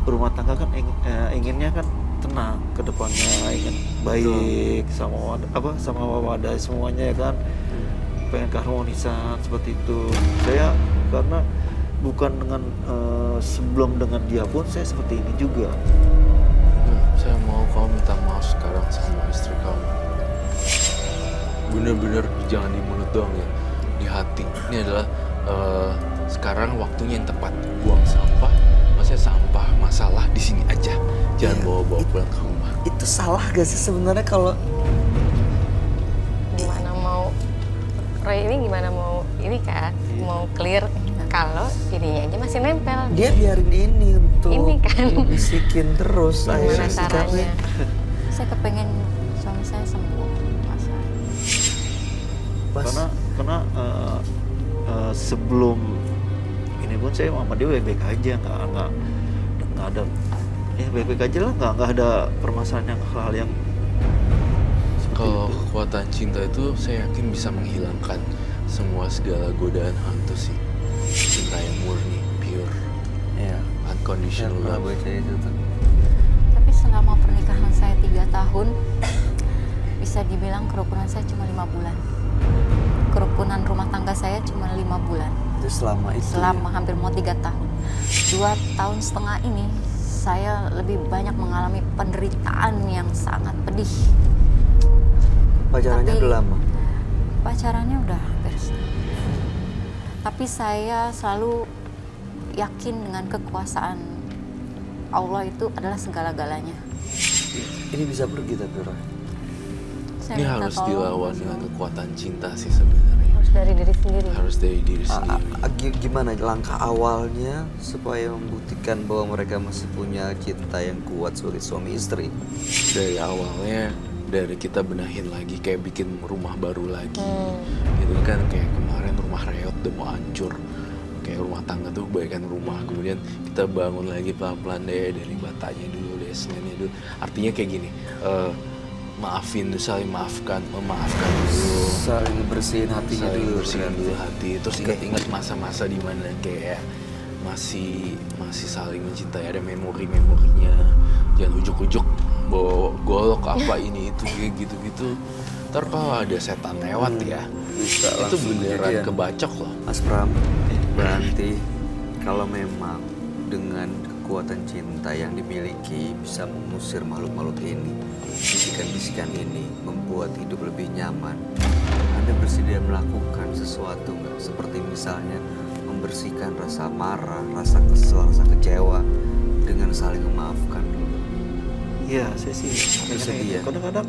berumah tangga kan inginnya kan tenang ke depannya, ingin baik sama wadah semuanya ya kan. Pengen keharmonisan seperti itu. Saya karena bukan dengan sebelum dengan dia pun saya seperti ini juga. Saya mau kamu minta maaf sekarang sama istri kamu. Bener-bener jangan di mulut doang ya, di hati. Ini adalah sekarang waktunya yang tepat. Buang sampah, maksudnya sampah masalah di sini aja. Jangan Iya, bawa-bawa pulang ke rumah. Itu salah gak sih sebenarnya kalau Gimana mau Roy ini gimana mau ini kan mau clear kalau ininya aja masih nempel. dia biarin ini untuk Ini kan. bisikin terus. Gimana akhirnya caranya? sikapnya. Saya kepengen suami saya sembuh, Mas. Pas, Karena sebelum ini pun saya sama dia baik-baik aja, nggak ada ya baik-baik aja lah, nggak ada permasalahan yang hal yang seperti Kalau itu. kekuatan cinta itu saya yakin bisa menghilangkan semua segala godaan hantu sih. Cinta yang murni, pure, ya, saya unconditional pernah love. baca itu tuh. Tapi selama pernikahan saya 3 tahun, bisa dibilang kerukunan saya cuma 5 bulan. Kerukunan rumah tangga saya cuma 5 bulan. Itu selama itu. Selama hampir mau 3 tahun. 2 tahun setengah ini, saya lebih banyak mengalami penderitaan yang sangat pedih. Pacarannya Tapi- udah lama. Pacarannya udah hampir setahun. Tapi saya selalu yakin dengan kekuasaan Allah itu adalah segala-galanya. Ini bisa pergi tapi Roy. Saya Ini minta harus tolong, dilawan Mas. dengan kekuatan cinta sih sebenarnya. Harus dari diri sendiri. Harus dari diri sendiri. Gimana langkah awalnya supaya membuktikan bahwa mereka masih punya cinta yang kuat sebagai suami istri? Dari awalnya, dari kita benahin lagi, kayak bikin rumah baru lagi. Gitu kan, kayak kemarin rumah reot udah mau hancur. Kayak rumah tangga tuh kebaikan rumah. Kemudian kita bangun lagi pelan-pelan deh, dari batanya dulu, dari semennya dulu. Artinya kayak gini, maafin dulu, saling memaafkan dulu. Saling bersihin hatinya Saling dulu. bersihin berarti. dulu hati. Terus Oke. ingat-ingat masa-masa di mana kayak masih saling mencintai, ada memori-memorinya. Jangan ujuk-ujuk bawa golok apa ini itu gitu-gitu. Ntar kalau ada setan lewat ya, Bisa itu langsung beneran kejadian. kebacok loh. Mas Pram, berarti kalau memang dengan kekuatan cinta yang dimiliki bisa mengusir makhluk-makhluk ini, bisikan-bisikan ini membuat hidup lebih nyaman, Anda bersedia melakukan sesuatu nggak? Seperti misalnya membersihkan rasa marah, rasa kesel, rasa kecewa dengan saling memaafkan dulu. Iya, saya sih Bersedia. kadang-kadang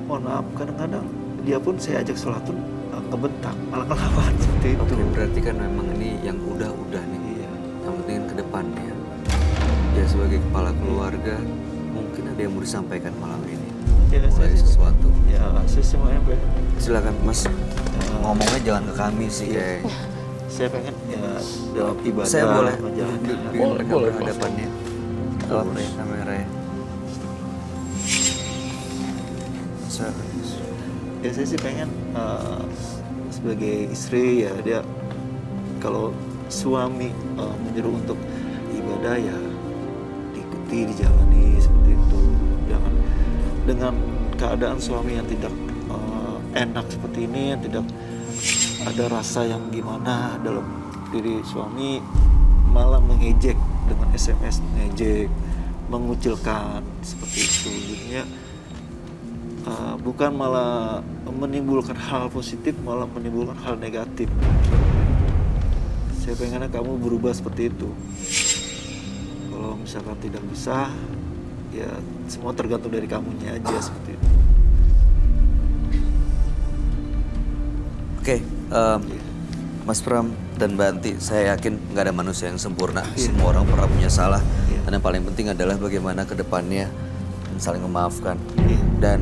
mohon maaf, kadang-kadang dia pun saya ajak sholat tuh ngebentak, malah ngelawan seperti itu. Oke, berarti kan memang ini yang udah nih. Iya. Yang penting ke depannya. Ya sebagai kepala keluarga, mungkin ada yang mau disampaikan malam ini. Ya, Mulai saya sih- sesuatu. Ya, saya semuanya pengen, Silakan Mas, ngomongnya jangan ke kami sih Iya. kayaknya. saya pengen ya dalam ibadah Saya boleh menjalankan. bikin mereka Boleh, berhadapannya. Dalam kamera ya. Silakan, Mas. Ya saya sih pengen sebagai istri ya dia kalau suami menyuruh untuk ibadah ya diikuti, dijalani seperti itu. Jangan dengan keadaan suami yang tidak enak seperti ini, yang tidak ada rasa yang gimana dalam diri suami, malah mengejek dengan SMS, mengejek, mengucilkan seperti itu. Jadinya bukan malah menimbulkan hal positif, malah menimbulkan hal negatif. Saya pengennya kamu berubah seperti itu. Kalau misalkan tidak bisa, ya semua tergantung dari kamunya aja seperti itu. Oke, Mas Pram dan Mbak Anti, saya yakin nggak ada manusia yang sempurna. Iya. Semua orang pernah punya salah. Iya. Dan yang paling penting adalah bagaimana ke depannya saling memaafkan. Iya. Dan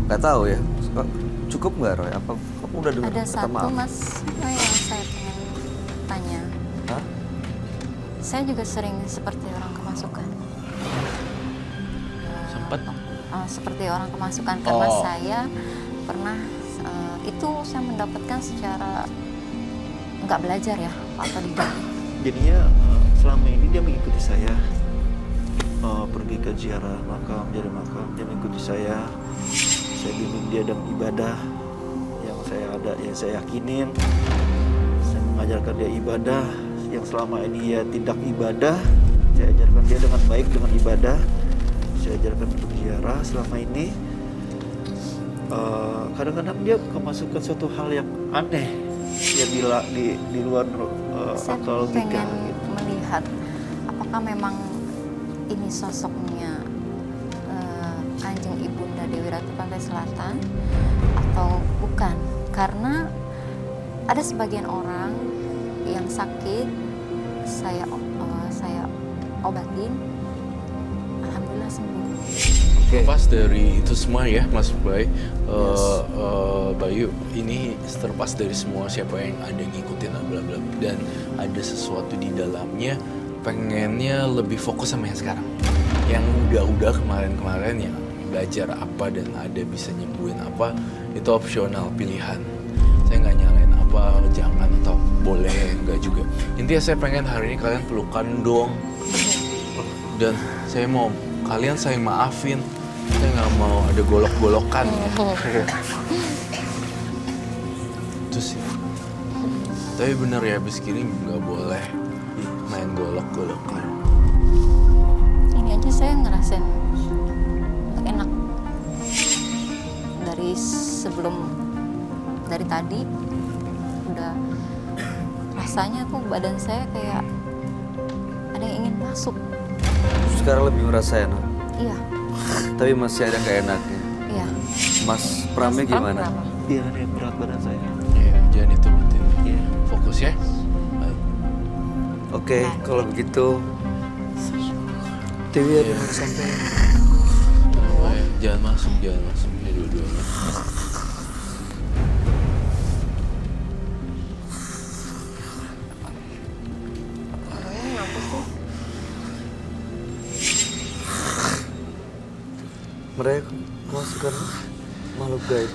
nggak tahu ya, cukup nggak Roy? Apa kamu udah dengar Ada kata satu maaf? Mas yang saya pengen tanya. Hah? Saya juga sering seperti orang kemasukan. Sempat seperti orang kemasukan karena saya pernah itu saya mendapatkan secara nggak belajar ya Pak Otodidak. Jadinya selama ini dia mengikuti saya, pergi ke ziarah makam, jadi makam, dia mengikuti saya bimbing dia dalam ibadah yang saya yakinin, saya mengajarkan dia ibadah yang selama ini dia tidak ibadah, saya ajarkan dia dengan baik dengan ibadah, saya ajarkan untuk ziarah selama ini. Kadang-kadang dia kemasukan suatu hal yang aneh, dia bilang di luar Saya akal logika pengen gitu. melihat apakah memang ini sosoknya Kanjeng Ibunda Dewi Ratu Pantai Selatan atau bukan, karena ada sebagian orang yang sakit saya obatin, alhamdulillah sembuh. Terlepas dari itu semua ya Mas Bay, Bayu, ini terlepas dari semua siapa yang ada ngikutin bla bla, dan ada sesuatu di dalamnya pengennya lebih fokus sama yang sekarang. Yang udah kemarin-kemarin ya belajar apa dan ada bisa nyembuhin apa, itu opsional pilihan. Saya nggak nyalain apa jangan atau boleh, nggak juga. Intinya saya pengen hari ini kalian pelukan dong, dan saya mau kalian saling maafin. Saya nggak mau ada golok-golokan ya. Itu sih. Tapi bener ya, abis gini nggak boleh main golok-golokan. Ini aja saya ngerasain enak dari tadi udah rasanya tuh badan saya kayak ada yang ingin masuk. Sekarang lebih merasa enak, Iya, tapi masih ada nggak enaknya. iya. Mas Pramnya Mas Pram gimana? kenapa? Dia ada yang berat badan saya. Ya, jangan itu penting. Iya. Fokus ya. Baik. Oke, kalau begitu Dewi ada yang mau sampaikan. Jangan masuk ya dua-duanya. Mereka kemasukan makhluk gaib.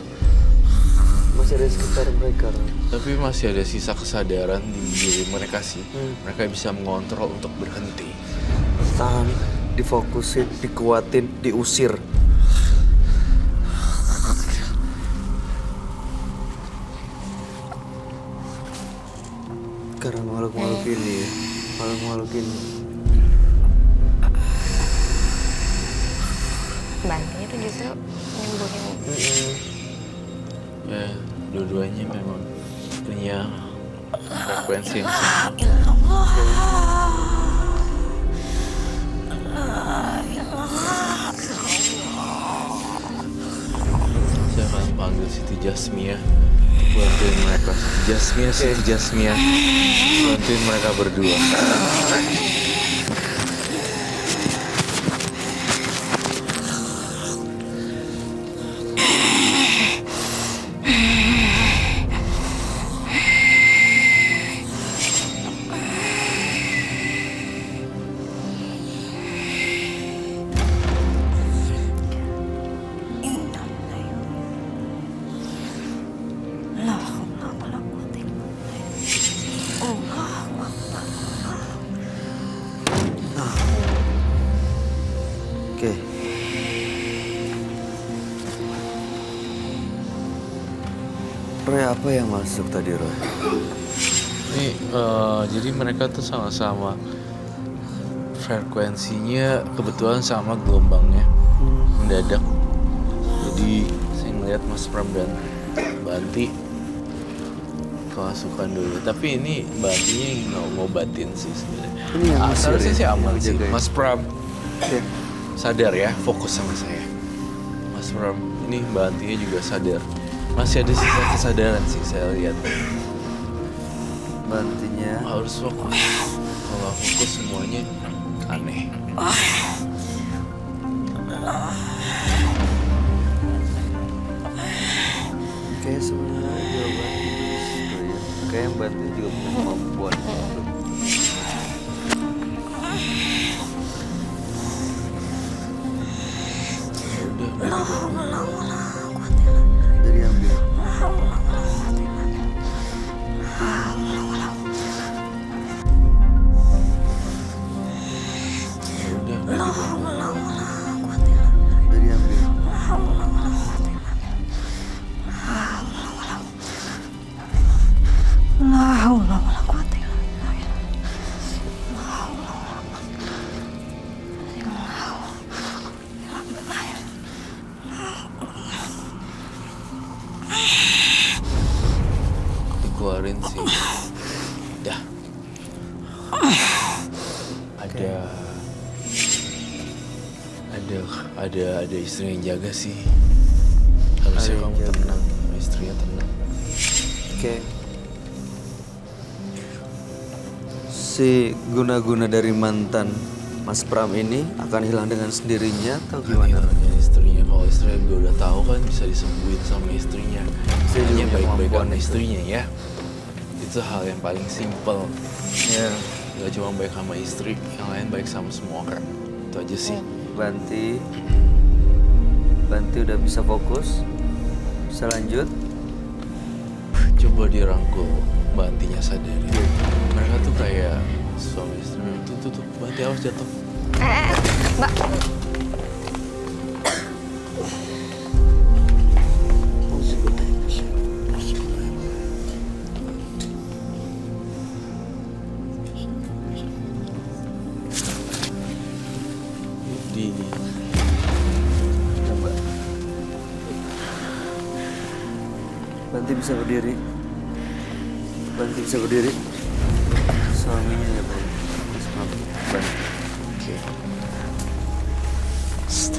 Masih ada di sekitar mereka. Tapi masih ada sisa kesadaran di diri mereka sih. Mereka bisa mengontrol untuk berhenti. Tahan, difokusin, dikuatin, diusir. Karena makhluk-makhluk ini, makhluk-makhluk ini Bantunya tuh justru nyembuhin. Ya, dua-duanya memang punya frekuensi yang sama. Saya akan panggil Siti Jasmia untuk bantuin mereka. Siti Jasmia, bantuin mereka berdua. Oke. Roy, apa yang masuk tadi, Roy? Ini jadi mereka tuh sama-sama frekuensinya kebetulan sama gelombangnya mendadak. Jadi saya ngeliat Mas Pram dan Mbak Anti kemasukan dulu. Tapi ini Mbak Antinya yang ngobatin sih sebenarnya. Ini yang masih Seharusnya ya, sih aman yang sih. jagain. Mas Pram Oke. sadar ya, fokus sama saya. Mas Pram, ini Mbak Antinya juga sadar. Masih ada sisa kesadaran sih saya lihat. Bantinya. Harus fokus. Kalau fokus semuanya aneh. Kayak sebenarnya jawaban kayak yang bantu juga punya kemampuan. Ya udah, Dari yang bilang. Ya udah, nggak dibangun. Dari yang bilang. Dikeluarin sih. Dah. Ada istri yang jaga sih. Harusnya Ada yang kamu jaga. tenang, istrinya tenang. Oke. Si guna-guna dari mantan Mas Pram ini akan hilang dengan sendirinya atau gimana? Hilangnya istrinya, kalau istrinya gue udah tahu kan bisa disembuhin sama istrinya. Saya juga Hanya punya baik-baik kemampuan sama itu. istrinya ya. Itu hal yang paling simpel. Ya, Gak cuma baik sama istri, yang lain baik sama semua orang. Itu aja sih. Banti udah bisa fokus, bisa lanjut. Coba dirangkul, Bantinya sadari. Mereka tuh kayak suami istri. Tuh, Banti awas jatuh. Mbak. Di Banti bisa berdiri. Banti bisa berdiri. Suaminya ya, Bang. Mas Pram. Banti. Oke.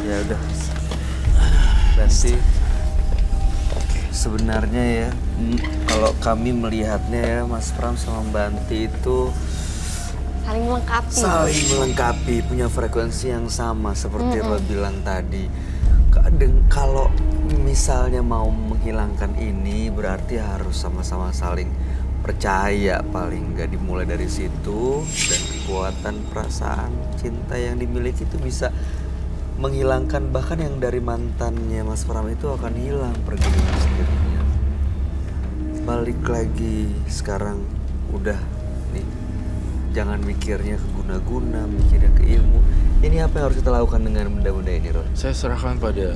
Ya udah. Banti. Sebenarnya ya, kalau kami melihatnya ya, Mas Pram sama Banti itu Saling melengkapi. saling melengkapi, punya frekuensi yang sama seperti Roy bilang tadi. Kadang kalau misalnya mau menghilangkan ini berarti harus sama-sama saling percaya, paling nggak dimulai dari situ, dan kekuatan perasaan cinta yang dimiliki itu bisa menghilangkan, bahkan yang dari mantannya Mas Pram itu akan hilang pergi dengan sendirinya. Balik lagi sekarang udah nih, jangan mikirnya ke guna-guna, mikirnya ke ilmu. Ini apa yang harus kita lakukan dengan benda-benda ini, Roy? Saya serahkan pada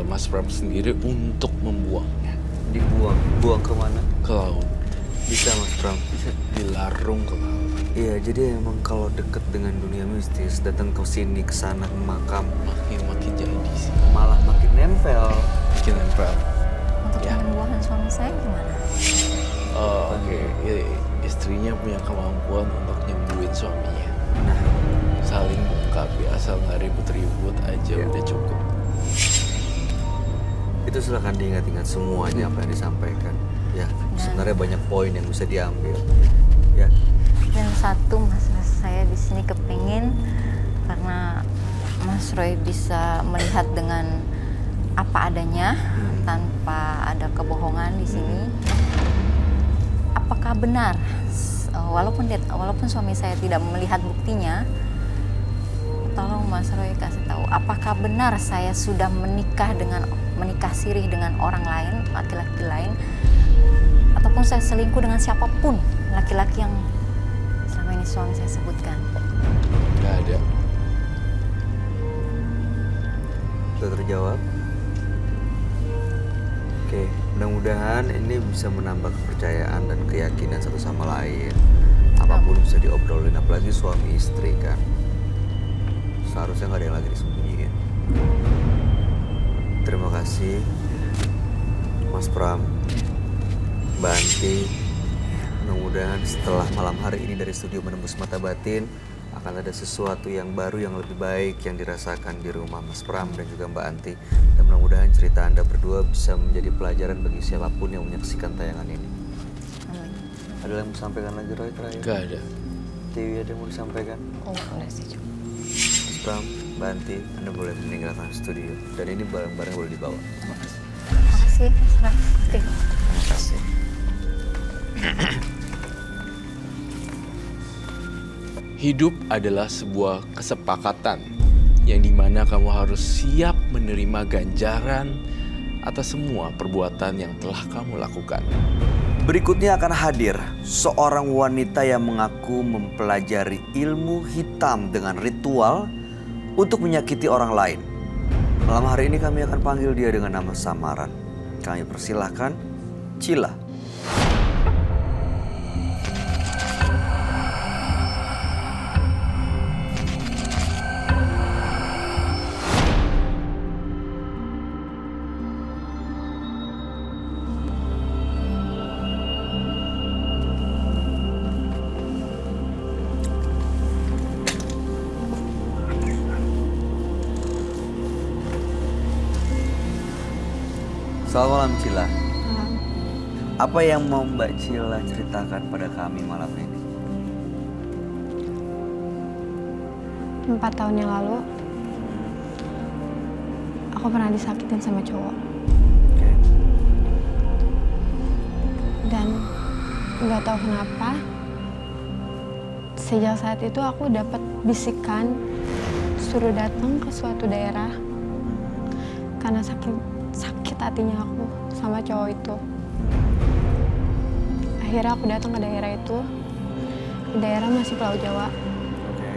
Mas Pram sendiri untuk membuangnya Dibuang, buang kemana? ke laut. Bisa Mas Pram. Dilarung ke laut. Iya, jadi emang kalau deket dengan dunia mistis, datang ke sini, ke sana, ke makam, Makin jadi sih. malah makin nempel. Bikin nempel. Untuk Ya. penyembuhan suami saya gimana? Oke. Istrinya punya kemampuan untuk nyembuhin suaminya. Nah, Saling melengkapi, asal nggak ribut-ribut aja Ya. udah cukup. itu silahkan diingat-ingat semuanya apa yang disampaikan. Ya, sebenarnya banyak poin yang bisa diambil. Ya, Dan satu Mas saya di sini kepingin karena Mas Roy bisa melihat dengan apa adanya tanpa ada kebohongan di sini. Apakah benar walaupun suami saya tidak melihat buktinya, tolong Mas Roy kasih tahu apakah benar saya sudah menikah sirih dengan orang lain, laki-laki lain, ataupun saya selingkuh dengan siapapun laki-laki yang selama ini suami saya sebutkan. Nggak ada. sudah terjawab. Oke, mudah-mudahan ini bisa menambah kepercayaan dan keyakinan satu sama lain. Apapun bisa diobrolin, apalagi suami istri kan. Seharusnya nggak ada yang lagi disembunyiin. Terima kasih, Mas Pram, Mbak Anti. Mudah-mudahan setelah malam hari ini dari studio Menembus Mata Batin akan ada sesuatu yang baru yang lebih baik yang dirasakan di rumah Mas Pram dan juga Mbak Anti. Dan mudah-mudahan cerita Anda berdua bisa menjadi pelajaran bagi siapapun yang menyaksikan tayangan ini. Amin. Ada yang mau disampaikan lagi, Roy, terakhir? Nggak ada. Tiwi, ada yang mau disampaikan? Udah sih, cukup. Mas Pram, Mbak Anti, Anda boleh meninggalkan studio. Dan ini barang-barang boleh dibawa. Terima kasih. Makasih, Mas Roy. Oke. Terima kasih. Hidup adalah sebuah kesepakatan yang dimana kamu harus siap menerima ganjaran atas semua perbuatan yang telah kamu lakukan. Berikutnya akan hadir seorang wanita yang mengaku mempelajari ilmu hitam dengan ritual untuk menyakiti orang lain. Malam hari ini kami akan panggil dia dengan nama samaran. Kami persilahkan Cila. Selamat malam Cila. Apa yang mau Mbak Cila ceritakan pada kami malam ini? 4 tahun yang lalu, aku pernah disakitin sama cowok. Oke. Dan nggak tahu kenapa, sejak saat itu aku dapat bisikan suruh datang ke suatu daerah karena sakit hatinya aku sama cowok itu. Akhirnya aku datang ke daerah itu. Daerah masih Pulau Jawa. Oke.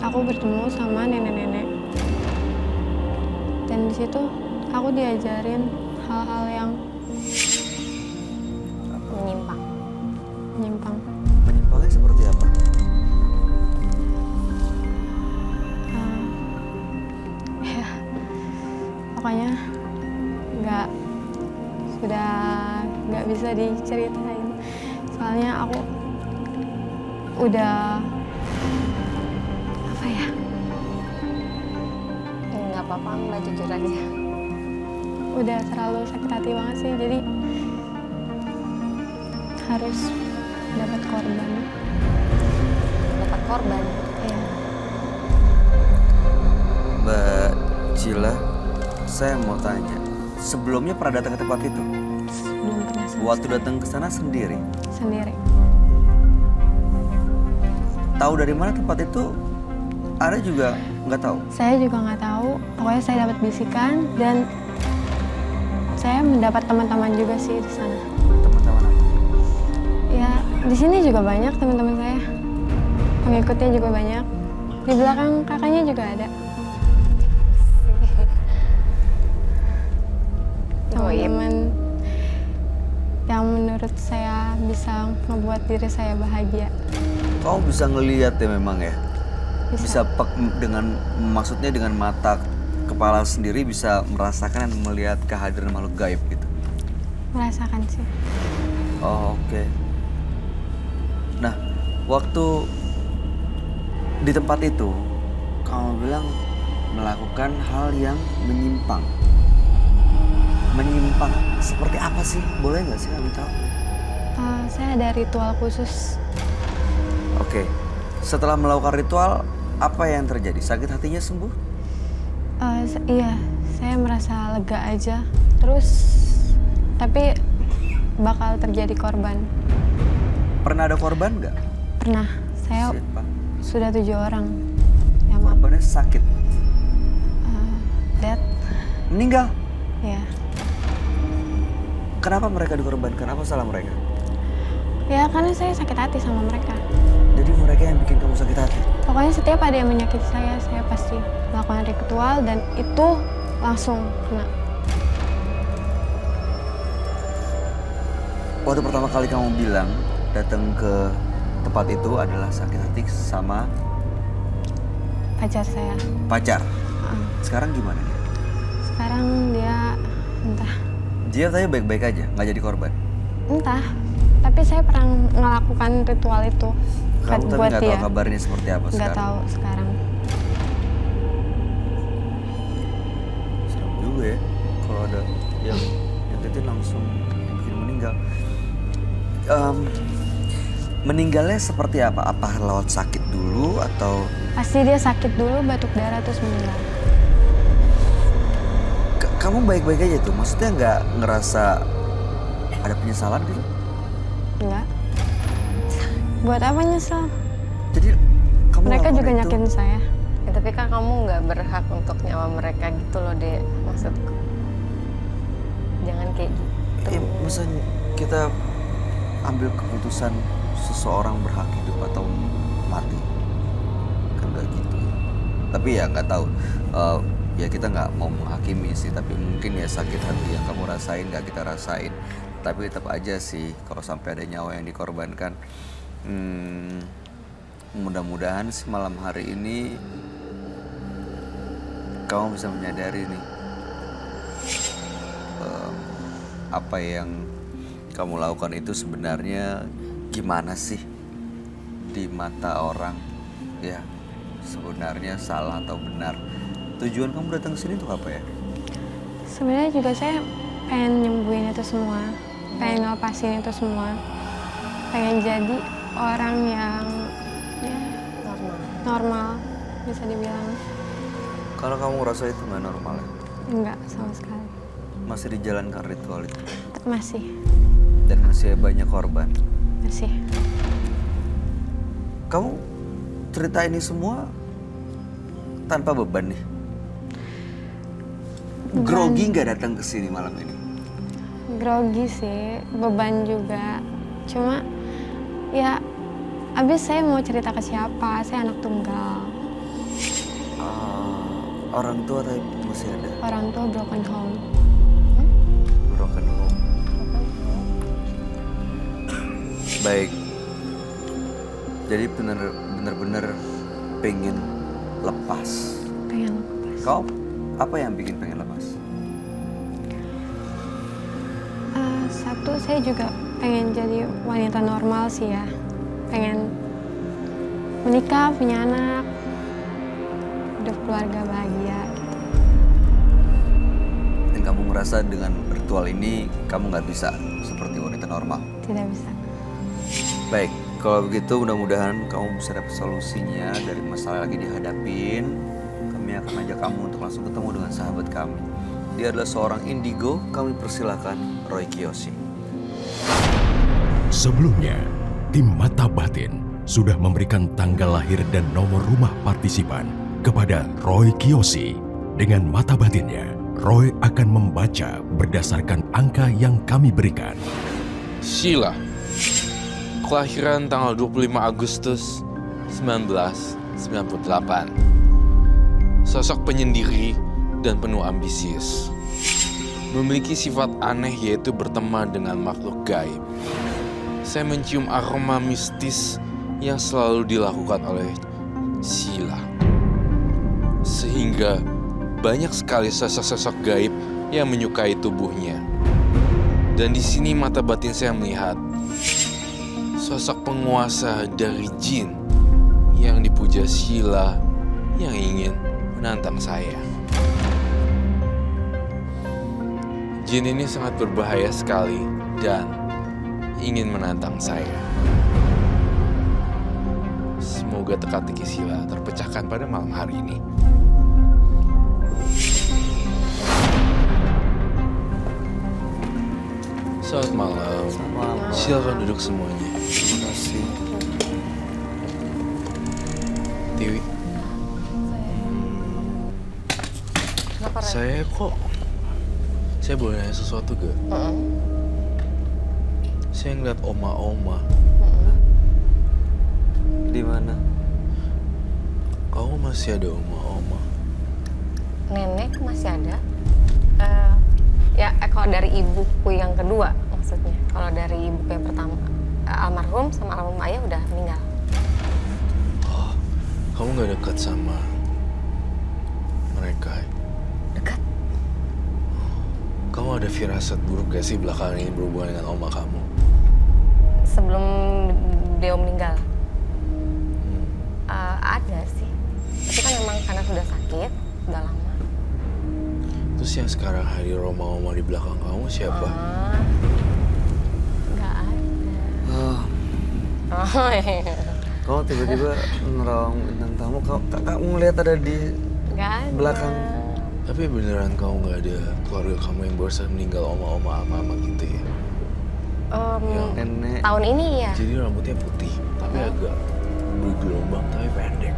Aku bertemu sama nenek-nenek. Dan di situ aku diajarin hal-hal yang Menyimpang. menyimpang. Menyimpangnya seperti apa? Ya, pokoknya nggak bisa diceritain. Soalnya aku udah apa ya? Nggak apa-apa, Mbak, jujur aja. Udah terlalu sakit hati banget sih. Jadi harus dapat korban. Dapat korban. Ya, Mbak Cila, saya mau tanya. Sebelumnya pernah datang ke tempat itu? belum pernah Waktu datang ke sana sendiri? sendiri. Tahu dari mana tempat itu? Ada juga nggak tahu? Saya juga nggak tahu. Pokoknya saya dapat bisikan dan saya mendapat teman-teman juga sih di sana. Teman-teman apa? Ya, di sini juga banyak teman-teman saya. Pengikutnya juga banyak. Di belakang kakaknya juga ada. Teman-teman yang menurut saya bisa membuat diri saya bahagia. Kamu bisa ngelihat ya memang ya? Bisa. Maksudnya dengan mata kepala sendiri bisa merasakan dan melihat kehadiran makhluk gaib gitu. Merasakan sih. Oh, oke. Nah, waktu di tempat itu kamu bilang melakukan hal yang menyimpang. Menyimpang seperti apa sih? Boleh nggak sih kami tahu? Saya ada ritual khusus. Oke. Setelah melakukan ritual, apa yang terjadi? Sakit hatinya sembuh? Iya, saya merasa lega aja. Terus, tapi bakal terjadi korban. Pernah ada korban nggak? Pernah, saya Siapa? sudah 7 orang yang Korbannya sakit. dead. Meninggal. Ya, Kenapa mereka dikorbankan? Apa salah mereka? ya karena saya sakit hati sama mereka. Jadi mereka yang bikin kamu sakit hati? Pokoknya setiap ada yang menyakiti saya pasti melakukan ritual dan itu langsung kena. Waktu pertama kali kamu bilang datang ke tempat itu adalah sakit hati sama Pacar saya. pacar. Uh, Sekarang gimana dia? Sekarang dia entah. Dia tanya baik-baik aja, nggak jadi korban. Entah, tapi saya pernah melakukan ritual itu Kamu tapi buat nggak dia. tahu kabarnya seperti apa Nggak sekarang. tahu sekarang. Serem juga ya, kalau ada yang nyakitin langsung bikin meninggal. Meninggalnya seperti apa? Apa lewat sakit dulu atau Pasti dia sakit dulu, batuk darah terus meninggal. kamu baik-baik aja tuh? Maksudnya nggak ngerasa ada penyesalan gitu? Enggak. Buat apa nyesel? Jadi kamu Mereka lakukan juga itu nyakitin saya. Itu tapi kan kamu nggak berhak untuk nyawa mereka gitu loh, Dek. Maksudku. Jangan kayak gitu. Masa kita ambil keputusan seseorang berhak hidup atau mati? Kan nggak gitu. Tapi ya nggak tahu. Ya kita nggak mau menghakimi sih, tapi mungkin ya sakit hati yang kamu rasain nggak kita rasain. Tapi tetap aja sih kalau sampai ada nyawa yang dikorbankan. Mudah-mudahan sih malam hari ini kamu bisa menyadari nih apa yang kamu lakukan itu sebenarnya gimana sih di mata orang, ya sebenarnya salah atau benar. Tujuan kamu datang ke sini untuk apa ya? Sebenarnya juga saya pengen nyembuhin itu semua, pengen ngelepasin itu semua, pengen jadi orang yang ya normal bisa dibilang. Kalau kamu ngerasa itu nggak normal ya? Enggak sama sekali. Masih dijalankan ritual itu? Masih. Dan masih banyak korban? Masih. Kamu cerita ini semua tanpa beban nih? Grogi nggak datang ke sini malam ini? Grogi sih, beban juga. Cuma ya abis saya mau cerita ke siapa, saya anak tunggal. Orang tua tapi masih ada? Orang tua broken home. Broken home. Baik. Jadi bener-bener pengen lepas. Pengen lepas. Kau apa yang bikin pengen lepas? Satu, saya juga pengen jadi wanita normal sih ya. Pengen menikah, punya anak, hidup keluarga bahagia gitu. Dan kamu ngerasa dengan ritual ini kamu nggak bisa seperti wanita normal? Tidak bisa. Baik, kalau begitu mudah-mudahan kamu bisa dapat solusinya dari masalah yang lagi dihadapin. Kami akan ajak kamu untuk langsung ketemu dengan sahabat kami. Dia adalah seorang indigo, kami persilahkan Roy Kiyoshi. Sebelumnya, tim Mata Batin sudah memberikan tanggal lahir dan nomor rumah partisipan kepada Roy Kiyoshi. Dengan mata batinnya, Roy akan membaca berdasarkan angka yang kami berikan. Sheila, kelahiran tanggal 25 Agustus 1998. Sosok penyendiri dan penuh ambisius. Memiliki sifat aneh yaitu berteman dengan makhluk gaib. Saya mencium aroma mistis yang selalu dilakukan oleh Sheila. Sehingga banyak sekali sosok-sosok gaib yang menyukai tubuhnya. Dan di sini mata batin saya melihat sosok penguasa dari jin yang dipuja Sheila yang ingin menantang saya. Jin ini sangat berbahaya sekali dan ingin menantang saya. Semoga teka-teki Sheila terpecahkan pada malam hari ini. Selamat malam. Selamat malam. Silakan duduk semuanya. Terima kasih. Tiwi, Kenapa, Ren? saya boleh nanya sesuatu gak? Saya ngeliat oma-oma. Di mana? Kamu masih ada oma-oma? Nenek masih ada. Kalau dari ibuku yang kedua maksudnya. Kalau dari ibuku yang pertama, almarhum sama almarhum ayah udah meninggal. Oh, kamu gak dekat sama mereka? Dekat. Kamu ada firasat buruk gak sih belakangan ini berhubungan dengan oma kamu? Sebelum dia meninggal. Ada sih. Tapi kan memang karena sudah sakit, udah lama. Terus yang sekarang hadir oma-oma di belakang kamu siapa? Nggak ada. Oh, iya. Kamu tiba-tiba nerawang bintang tamu, kamu ngeliat ada di Nggak ada. belakang. Tapi beneran kamu gak ada keluarga kamu yang barusan meninggal, oma-oma, ama-ama gitu ya? Nenek. Tahun ini ya. Jadi rambutnya putih, tapi agak bergelombang, tapi pendek.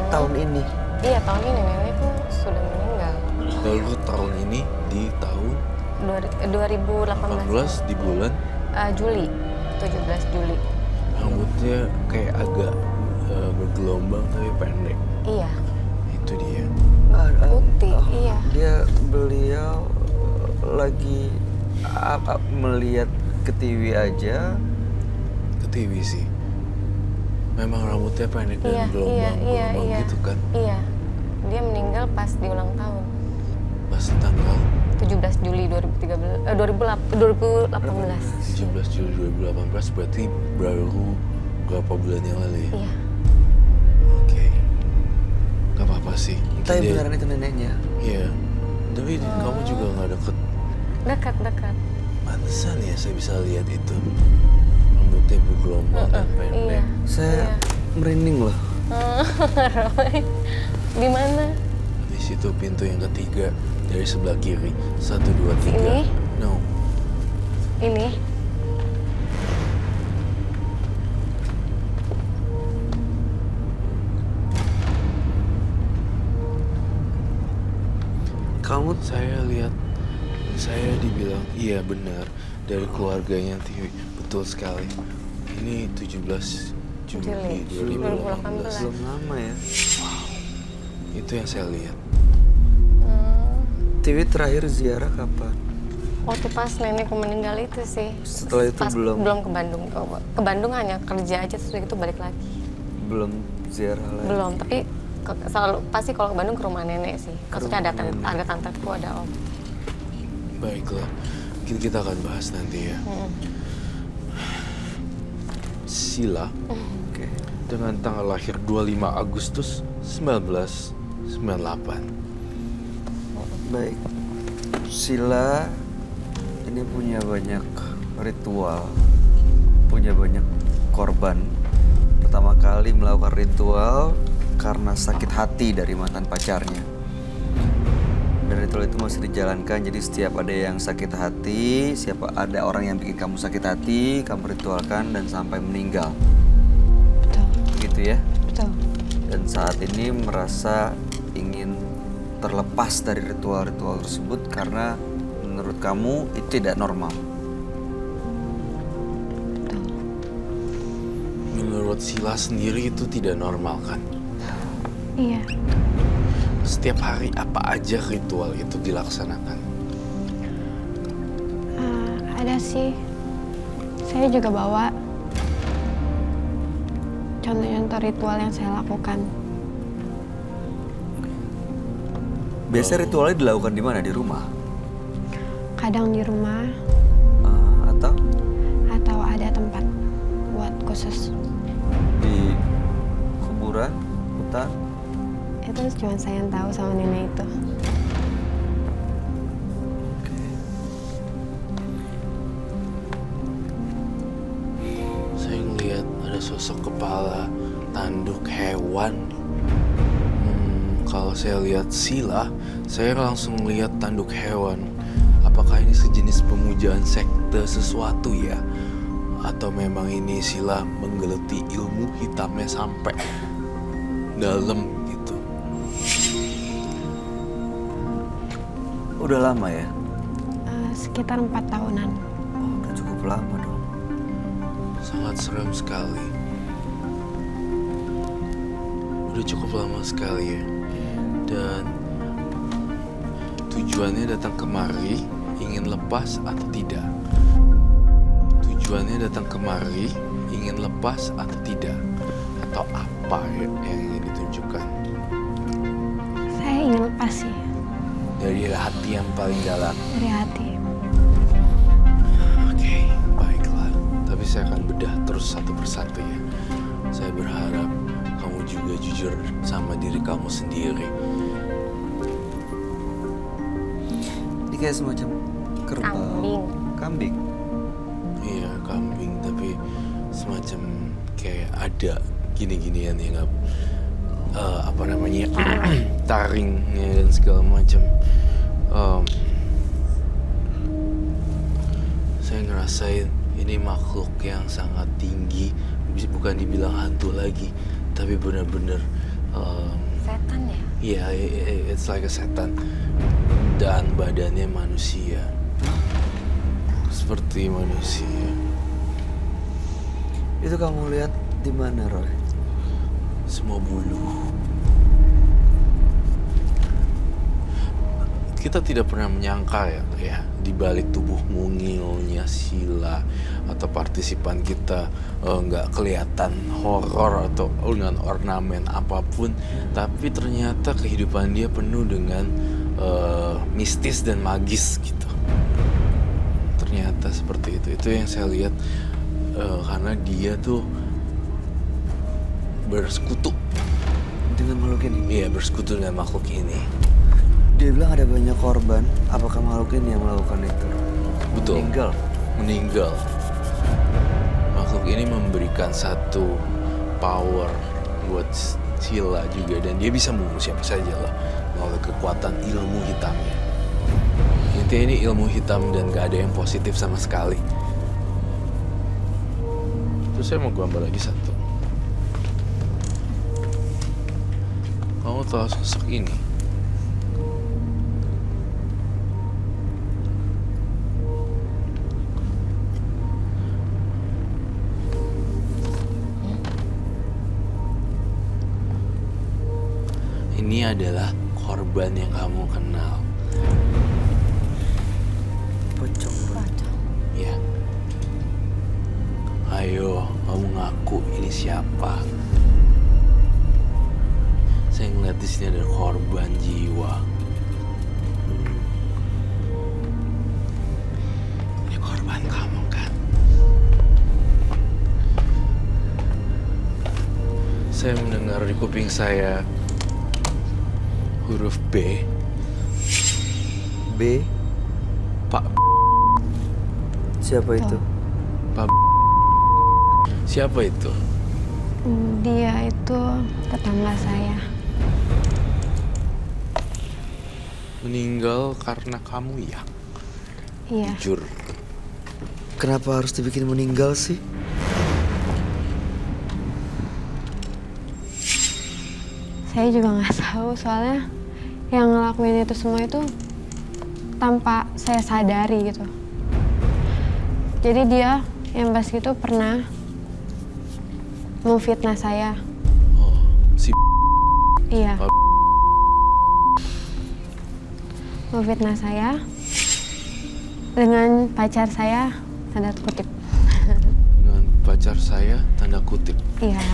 Tahun ini. Iya, tahun ini nenek tuh sudah meninggal. Lalu tahun ini di tahun 2018 18 di bulan Juli, 17 Juli. rambutnya kayak agak bergelombang tapi pendek. Iya, Itu dia. putih, iya. Beliau lagi melihat ke TV aja. Ke TV sih. Memang rambutnya pendek dan gelombang-gelombang gitu kan. Iya, dia meninggal pas di ulang tahun. Pas tanggal 17 Juli 2018. 17 Juli 2018 berarti baru berapa bulan yang lalu ya? Iya. Oke. Gak apa-apa sih. Mungkin Tapi dia- beneran itu neneknya. Iya. Tapi kamu juga gak deket. Dekat. Pantesan ya saya bisa lihat itu. Rambutnya bergelombang dan pendek. Iya. Saya merinding loh. Roy, di mana? Di situ pintu yang ketiga dari sebelah kiri. 1, 2, 3. Ini? No. Ini. Kamu Saya dibilang iya benar dari keluarganya Tiwi. Betul sekali. Ini 17 Juli Juli 2018. belum lama ya. Itu yang saya lihat. TV terakhir ziarah kapan? Waktu pas nenekku meninggal itu sih. Setelah itu Pas belum? Belum ke Bandung. Ke Bandung hanya kerja aja terus itu balik lagi. Belum ziarah lagi. Belum, tapi selalu pasti kalau ke Bandung ke rumah nenek sih. Maksudnya ada tanteku, ada om. Baiklah. Mungkin kita akan bahas nanti ya. Sila Oke. dengan tanggal lahir 25 Agustus 1998. Baik. Sila ini punya banyak ritual, punya banyak korban. Pertama kali melakukan ritual karena sakit hati dari mantan pacarnya. Dan ritual itu masih dijalankan, jadi setiap ada yang sakit hati, ada orang yang bikin kamu sakit hati, kamu ritualkan dan sampai meninggal. Betul, Begitu ya? betul. Dan saat ini merasa ingin terlepas dari ritual-ritual tersebut karena menurut kamu itu tidak normal. Menurut Sila sendiri itu tidak normal kan? Iya, Setiap hari apa aja ritual itu dilaksanakan? ada sih. Saya juga bawa contoh-contoh ritual yang saya lakukan. Biasa ritualnya dilakukan di mana? Di rumah? Kadang di rumah Atau atau ada tempat buat khusus. di kuburan, hutan? Itu cuma saya yang tahu sama nenek itu. Saya ngelihat ada sosok kepala tanduk hewan. Kalau saya lihat Sila, saya langsung lihat tanduk hewan. Apakah ini sejenis pemujaan sekte sesuatu ya? Atau memang ini Sila menggeluti ilmu hitamnya sampai dalam gitu? Udah lama ya? Sekitar 4 tahunan. Oh, udah cukup lama dong. Sangat serem sekali. Udah cukup lama sekali ya. Dan tujuannya datang kemari ingin lepas atau tidak? Tujuannya datang kemari ingin lepas atau tidak? Atau apa yang ingin ditunjukkan? Saya ingin lepas sih Dari hati yang paling dalam. dari hati. Oke, baiklah. Tapi saya akan bedah terus satu persatu ya. Saya berharap kamu juga jujur sama diri kamu sendiri. Ini kayak semacam kerbau. Kambing. Iya, kambing, tapi semacam kayak ada gini-ginian ya nggak apa namanya taringnya dan segala macam. Saya ngerasain ini makhluk yang sangat tinggi, bukan dibilang hantu lagi, tapi benar-benar Setan ya? Iya, it's like a setan. Dan badannya manusia. Seperti manusia. Itu kamu lihat di mana, Roy? Semua bulu. Kita tidak pernah menyangka ya di balik tubuh mungilnya Sheila atau partisipan kita nggak kelihatan horor atau dengan ornamen apapun, tapi ternyata kehidupan dia penuh dengan mistis dan magis gitu. Ternyata seperti itu yang saya lihat karena dia tuh bersekutu Dengan makhluk ini? Iya, bersekutu dengan makhluk ini. Dia bilang ada banyak korban. Apakah makhluk ini yang melakukan itu? Betul. Meninggal. Makhluk ini memberikan satu power buat Sheila juga, dan dia bisa membunuh siapa saja lah melalui kekuatan ilmu hitamnya. Intinya ini ilmu hitam dan gak ada yang positif sama sekali. Terus saya mau gambar lagi satu. Kamu tahu sosok ini? Ini adalah korban yang kamu kenal. Pocong, Roy. Ya. Ayo, kamu ngaku ini siapa? Saya ngeliat di sini ada korban jiwa. Ini korban kamu kan? Saya mendengar di kuping saya huruf B. B. Pak. Siapa itu? Pak. Siapa itu? Dia itu tetangga saya. Meninggal karena kamu ya? Iya. Jujur. Kenapa harus dibikin meninggal sih? Saya juga nggak tahu, soalnya yang ngelakuin itu semua itu tanpa saya sadari gitu. Jadi dia yang pas itu pernah memfitnah saya. Oh, si Iya. Oh. Memfitnah saya dengan pacar saya, tanda kutip. dengan pacar saya, tanda kutip. Iya,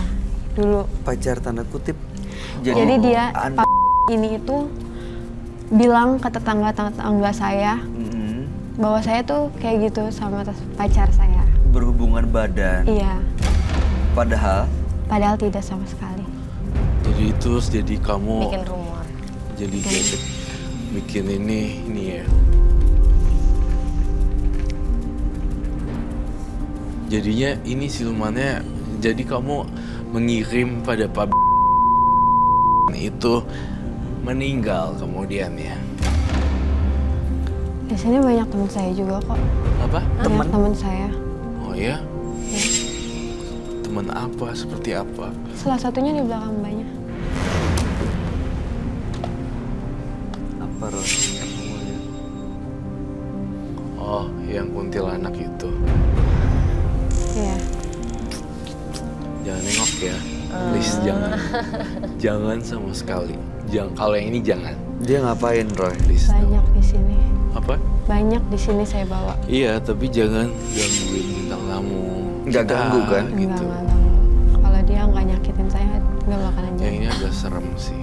dulu. Pacar tanda kutip. Jadi dia Anda... ini itu bilang ke tetangga-tetangga saya bahwa saya tuh kayak gitu sama pacar saya. berhubungan badan. Iya, Padahal tidak sama sekali. Jadi terus jadi kamu Bikin rumor. jadi bikin ini ya. Jadinya ini silumannya, jadi kamu mengirim pada Pak itu meninggal kemudian ya. Di sini banyak teman saya juga kok. Apa? Banyak teman saya. Oh ya? Teman apa? Seperti apa? Salah satunya di belakang banyak. apa, Roy? Kamu lihat? Oh, yang kuntilanak itu. Iya. Jangan nengok ya. Please jangan. Jangan sama sekali. Jangan, kalau yang ini jangan. Dia ngapain, Roy? Please. Banyak di sini. Apa? Banyak di sini saya bawa. Iya, tapi jangan gangguin bintang tamu. Nggak ganggu, kan? Gitu. Enggak ganggu. Kalau dia nggak nyakitin saya, nggak bakalan Yang jadi. ini agak serem sih.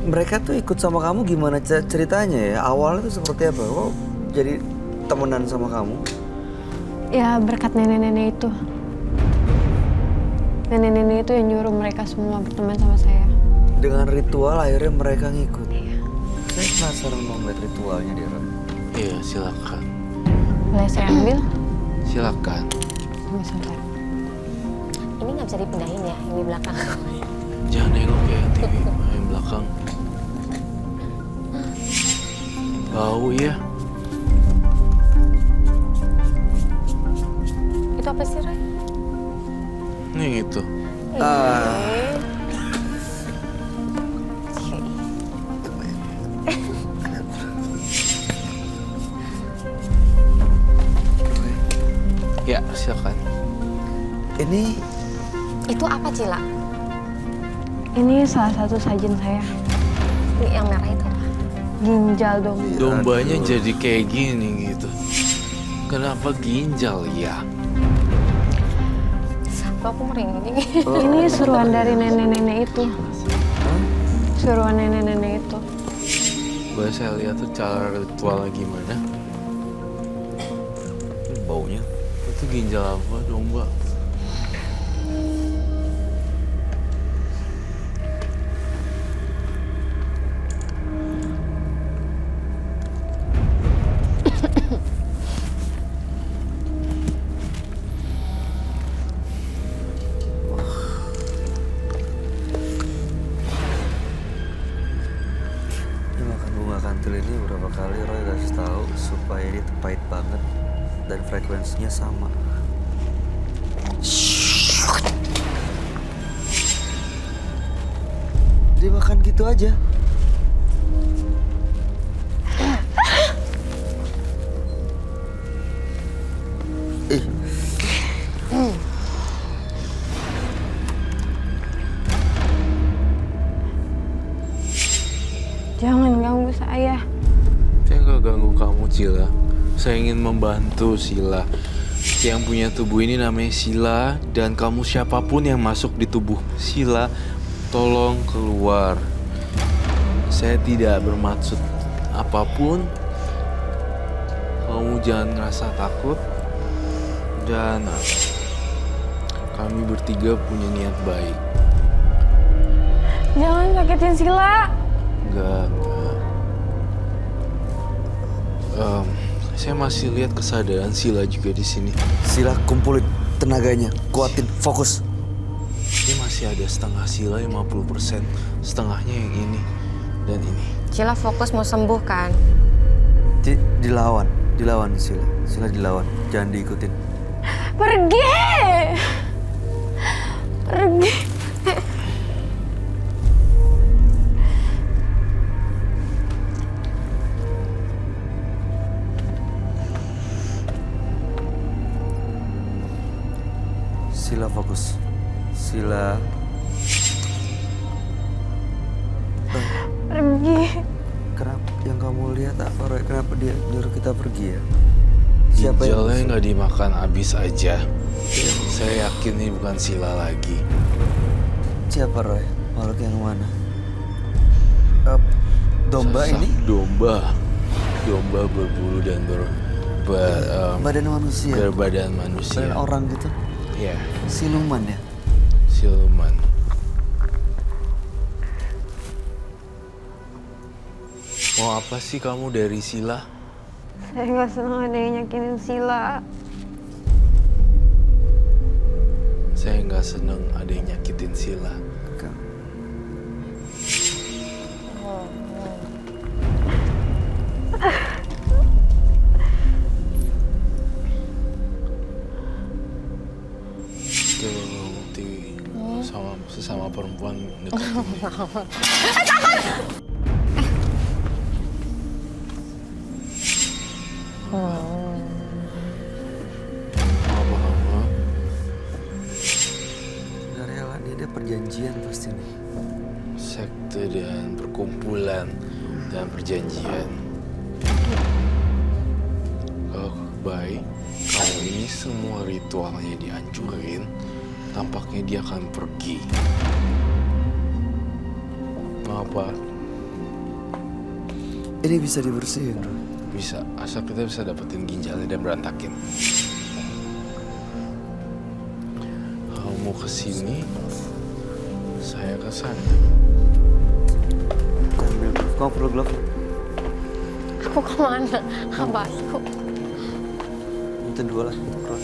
Mereka tuh ikut sama kamu gimana ceritanya ya? Awalnya tuh seperti apa? Kok jadi temenan sama kamu? Ya berkat nenek-nenek itu. Nenek-nenek itu yang nyuruh mereka semua berteman sama saya. Dengan ritual akhirnya mereka ngikut. Iya. Saya penasaran mau ngeliat ritualnya dia, Roy. Iya, silakan. Boleh saya ambil? Silakan. Tunggu sebentar. Ini nggak bisa dipindahin ya, yang di belakang. Jangan nengok ya TV yang belakang. Bau ya. Itu apa sih, Roy? yang itu? Ya, silakan. Ini Itu apa, Cila? Ini salah satu sajian saya. Ini yang merah itu apa? Ginjal dong. Dombanya jadi kayak gini gitu. Kenapa ginjal ya? Kok aku merinding? Ini suruhan dari nenek-nenek itu. Suruhan nenek-nenek itu. Boleh saya lihat tuh cara ritualnya gimana? baunya. Itu ginjal apa domba? Ini makan bunga kantil ini berapa kali Roy kasih tahu supaya ini tuh pahit banget dan frekuensinya sama. Dia makan gitu aja. Ih, Jangan ganggu saya. Saya nggak ganggu kamu, Cila. Saya ingin membantu Sila. Yang punya tubuh ini namanya Sila, dan kamu siapapun yang masuk di tubuh Sila, tolong keluar. Saya tidak bermaksud apapun. Kamu jangan ngerasa takut. Dan kami bertiga punya niat baik. Jangan sakitin Sila. Enggak. Saya masih lihat kesadaran Sila juga di sini. Sila kumpulin tenaganya, kuatin, fokus. Ini masih ada setengah Sila 50%, setengahnya yang ini dan ini. Cila fokus mau sembuh kan? Dilawan Sila. Sila dilawan, jangan diikutin. Pergi. Pergi. Sila fokus. Sila. Pergi. Kenapa yang kamu lihat apa Roy? Kenapa dia nyuruh kita pergi ya? Siapa yang Ginjalnya nggak dimakan habis aja. Saya yakin ini bukan Sila lagi. Siapa Roy? Makhluk yang mana? Domba Sosok ini? Domba berbulu dan Badan manusia. berbadan manusia. Badan orang gitu. Ya, Siluman ya. siluman. Mau apa sih kamu dari Sila? Saya nggak senang ada yang nyakitin Sila. Saya nggak seneng ada yang nyakitin Sila. Itu bukti sama sesama perempuan deketin dia. Apa kamu? Udah rela nih, ada perjanjian pasti nih. Sekte dan perkumpulan dan perjanjian. Kalau baik, kalau ini semua ritualnya dihancurin, tampaknya dia akan pergi. Apa? Ini bisa dibersihin Roy. Bisa, asal kita bisa dapetin ginjalnya dan berantakin. Kalau mau kesini, saya kesana. Ambil glove. Kamu perlu glove? Aku kemana? Apa aku? Minta 2 lah. Roy.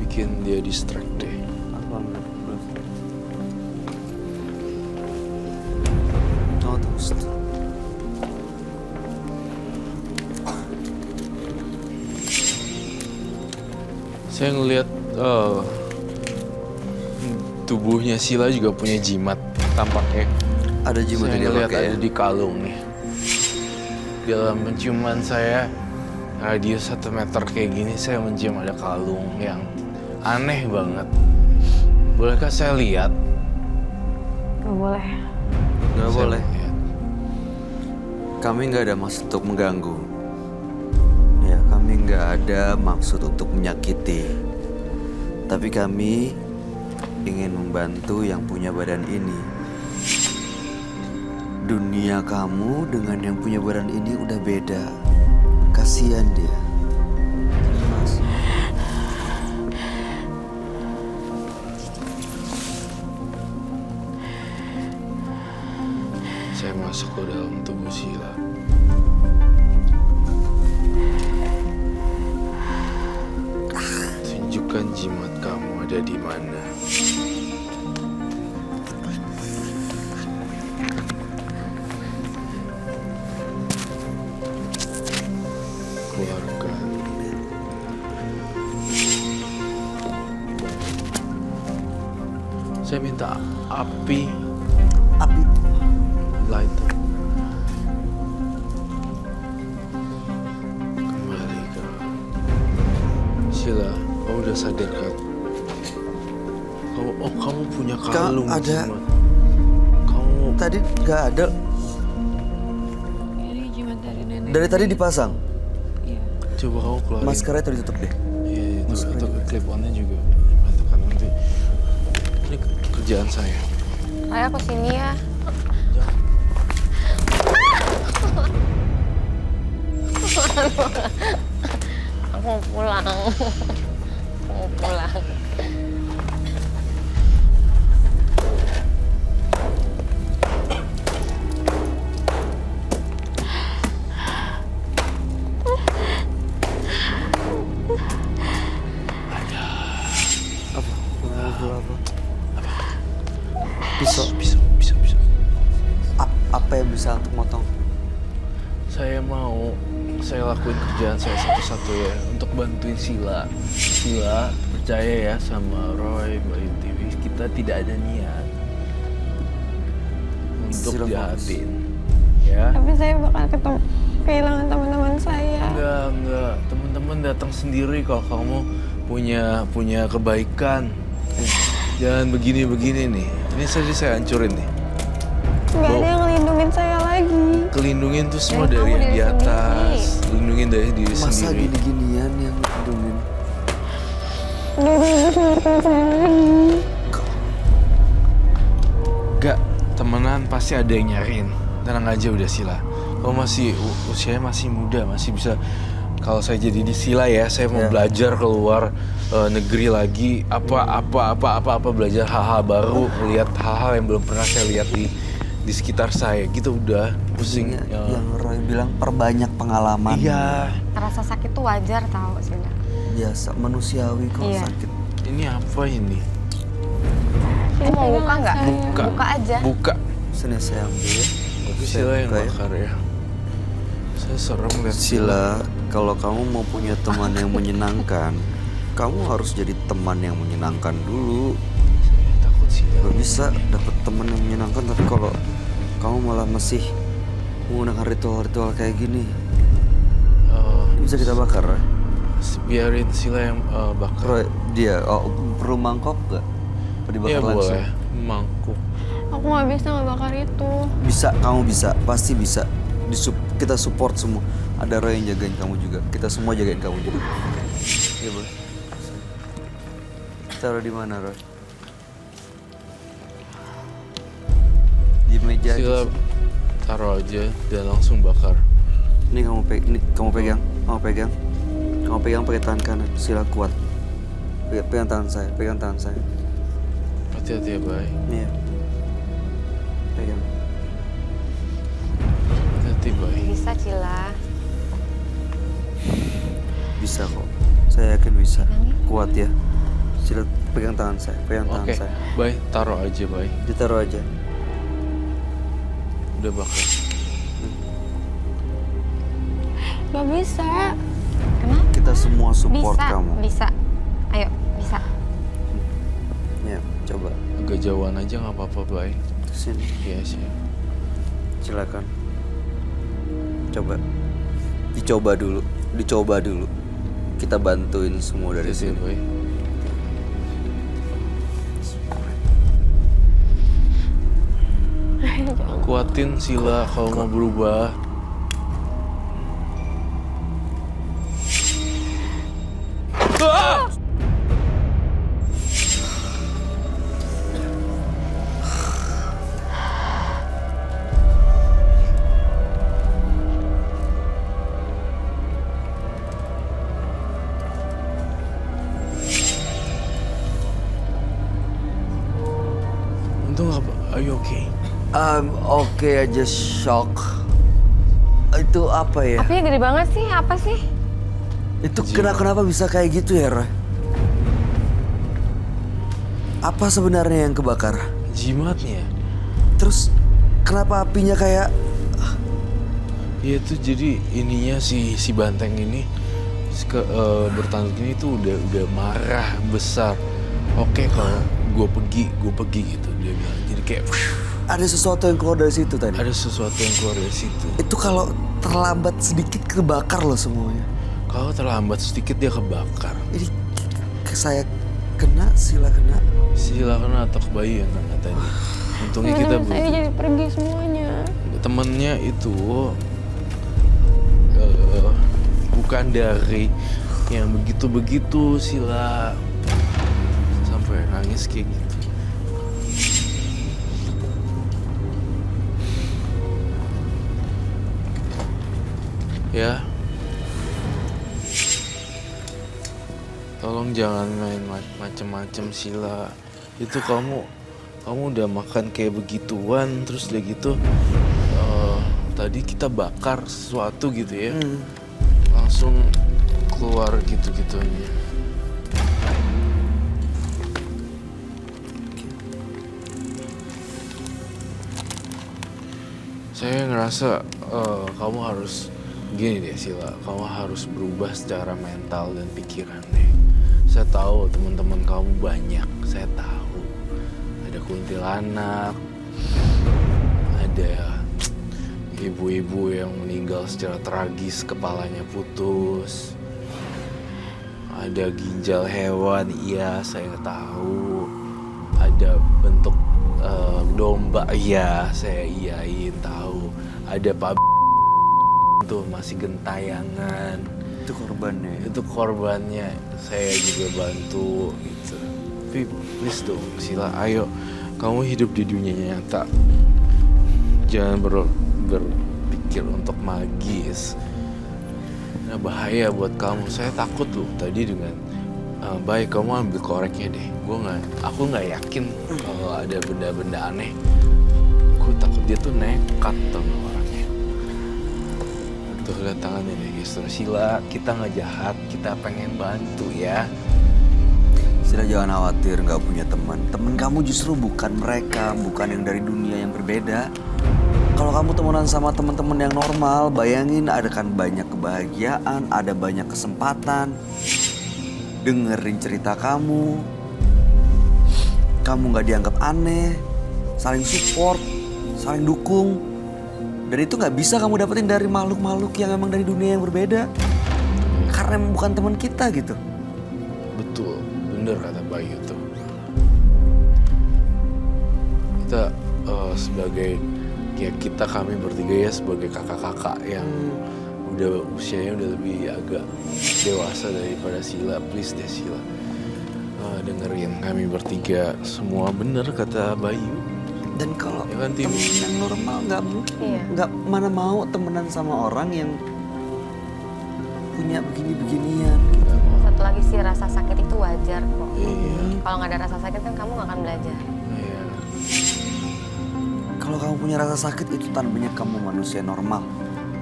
Bikin dia distract deh. Aku ambil glove. Oh, terus. Saya ngelihat tubuhnya Sila juga punya jimat tampaknya. Ada jimat Saya yang dia ngelihat pakai ya? ada di kalung nih. Dalam penciuman saya, radius 1 meter kayak gini, saya mencium ada kalung yang aneh banget. Bolehkah saya lihat? Gak boleh. Nggak Saya boleh. mau lihat. Kami nggak ada maksud untuk mengganggu. Ya, kami nggak ada maksud untuk menyakiti. Tapi kami ingin membantu yang punya badan ini. Dunia kamu dengan yang punya badan ini udah beda. Kasihan dia. Mas. Saya masuk ke dalam tubuh Sila. Tunjukkan jimat kamu ada di mana. Keluarkan. Saya minta api Api. lighter. Kembali ke Sila, kamu udah sadar kan? Kamu punya kalung ada. jimat. Kamu Tadi nggak ada. Ini jimat dari nenek. Dari tadi dipasang. Iya. coba kamu keluarin. Maskernya tadi tutup deh. Iya, itu clip onnya juga. Mantapkan nanti. Ini kerjaan saya. Ayah aku sini ya. Aku mau pulang. Aku mau pulang. Pisau. Bisa. Apa yang bisa untuk motong? Saya lakuin kerjaan saya satu-satu ya untuk bantuin Sila. Sila percaya ya sama Roy, Bayu TV. Kita tidak ada niat untuk Sila jahatin, ya. Tapi saya bakal kehilangan teman-teman saya. Enggak. Teman-teman datang sendiri kalau kamu punya kebaikan. Jangan begini-begini nih. Ini saya hancurin nih. Nggak ada yang ngelindungin saya lagi. Kelindungin tuh semua Dan dari kamu yang di diri atas. Lindungin dari diri Masa sendiri. gini-ginian yang lindungin? Nggak ada yang ngelindungin saya lagi. Gak, temenan pasti ada yang nyariin. Tenang aja udah Sila. Kamu masih usianya masih muda, masih bisa. Kalau saya jadi di Sila ya, saya mau Ya. belajar keluar negeri lagi, apa belajar hal-hal baru, lihat hal-hal yang belum pernah saya lihat di sekitar saya. Gitu udah pusing. Ini yang Roy bilang perbanyak pengalaman. Iya. Rasa sakit tuh wajar tau sih. Biasa, manusiawi kok Iya. sakit. Ini apa ini? Kamu mau buka nggak? Buka. Buka aja. Buka. Sini saya ambil ya. Tapi Saya Sila yang buka ya. bakar ya. Saya serem lihat Sila, kalau kamu mau punya teman yang menyenangkan, kamu harus jadi teman yang menyenangkan dulu. Saya takut Sila. Gak bisa dapet teman yang menyenangkan, tapi kalau kamu malah masih menggunakan ritual-ritual kayak gini, ini bisa kita bakar ya? Biarin Sila yang bakar. Roy, dia, perlu mangkok gak? Apa dibakar Iya langsung? boleh. Mangkuk. Aku nggak bisa ngebakar itu. Bisa, kamu bisa, pasti bisa. Kita support semua. Ada Roy yang jagain kamu juga. Kita semua jagain kamu juga. Iya boleh. Taruh di mana Roy? Di meja. Sila aja. taruh aja dan langsung bakar. Ini kamu pegang. Kamu pegang pakai tangan kanan. Sila kuat. Pegang tangan saya. Hati-hati ya, Bay. Iya. Pegang. Hati-hati, Bay. Bisa Cila. Bisa kok. Saya yakin bisa. Kuat ya. Sila pegang tangan saya. Oke, Saya. Bay, taruh aja, Bay. Ditaruh aja. Udah bakar. Nggak bisa. Kenapa? Kita semua support Bisa, kamu. bisa. Coba Agak jauhan aja nggak apa-apa, Bay. sini. Iya sih. Silakan. Coba. Dicoba dulu. Kita bantuin semua dari Iya sih, sini. Bay. Kuatin Sila kalau mau berubah. Ah! Untung apa? Are you okay? Oke aja shock. Itu apa ya? Apinya gede banget sih, apa sih? Itu kenapa bisa kayak gitu ya, Roy? Apa sebenarnya yang kebakar? Jimatnya. Terus kenapa apinya kayak Ya itu jadi ininya si banteng ini bertanduk ini tuh udah marah besar. Oke kalau gue pergi gitu dia bilang. Jadi kayak ada sesuatu yang keluar dari situ tadi? ada sesuatu yang keluar dari situ. Itu kalau terlambat sedikit kebakar loh semuanya. Kalau terlambat sedikit dia kebakar. Jadi saya kena, Sila kena. Silakan atau bayi yang kena tadi. Untungnya kita Saya jadi pergi semuanya. temennya itu bukan dari yang begitu-begitu Sila sampai nangis kayak gitu. Ya, tolong jangan main macem-macem Sila. Itu kamu udah makan kayak begituan terus udah gitu tadi kita bakar sesuatu gitu ya. Langsung keluar gitu-gitunya. Saya ngerasa kamu harus gini deh Sila, kamu harus berubah secara mental dan pikiran deh. Saya tahu teman-teman kamu banyak, saya tahu. Ada kuntilanak, ada ibu-ibu yang meninggal secara tragis, kepalanya putus. Ada ginjal hewan, iya saya tahu. Ada bentuk domba, iya saya iyain tahu. Ada Pak tuh masih gentayangan. Itu korbannya. Itu korbannya, saya juga bantu gitu. Tapi please dong Sila, ayo kamu hidup di dunia nyata. Jangan berpikir untuk magis. Nah bahaya buat kamu. Saya takut loh tadi dengan baik kamu ambil koreknya deh. Aku nggak yakin kalau ada benda-benda aneh. Gue takut dia tuh nekat sama orangnya. Tuh lihat tangannya deh guys. Sila, kita nggak jahat, kita pengen bantu ya. Sila jangan khawatir nggak punya teman. Teman kamu justru bukan mereka, bukan yang dari dunia yang berbeda. Kalau kamu temenan sama teman-teman yang normal, bayangin ada kan banyak kebahagiaan, ada banyak kesempatan. Dengerin cerita kamu nggak dianggap aneh, saling support, saling dukung. Dan itu nggak bisa kamu dapetin dari makhluk-makhluk yang emang dari dunia yang berbeda. Karena emang bukan teman kita gitu. Betul, bener kata Bayu tuh. Kita sebagai kami bertiga ya sebagai kakak-kakak yang udah usianya udah lebih agak dewasa daripada Sila. Please deh Sila, dengerin kami bertiga, semua bener kata Bayu. Dan kalau Ya kan, Tim? temen yang normal nggak mungkin, Iya. nggak mana mau temenan sama orang yang punya begini-beginian. Satu lagi sih, rasa sakit itu wajar kok. Iya, Kalau nggak ada rasa sakit kan kamu nggak akan belajar. iya. Kalau kamu punya rasa sakit itu tandanya kamu manusia normal,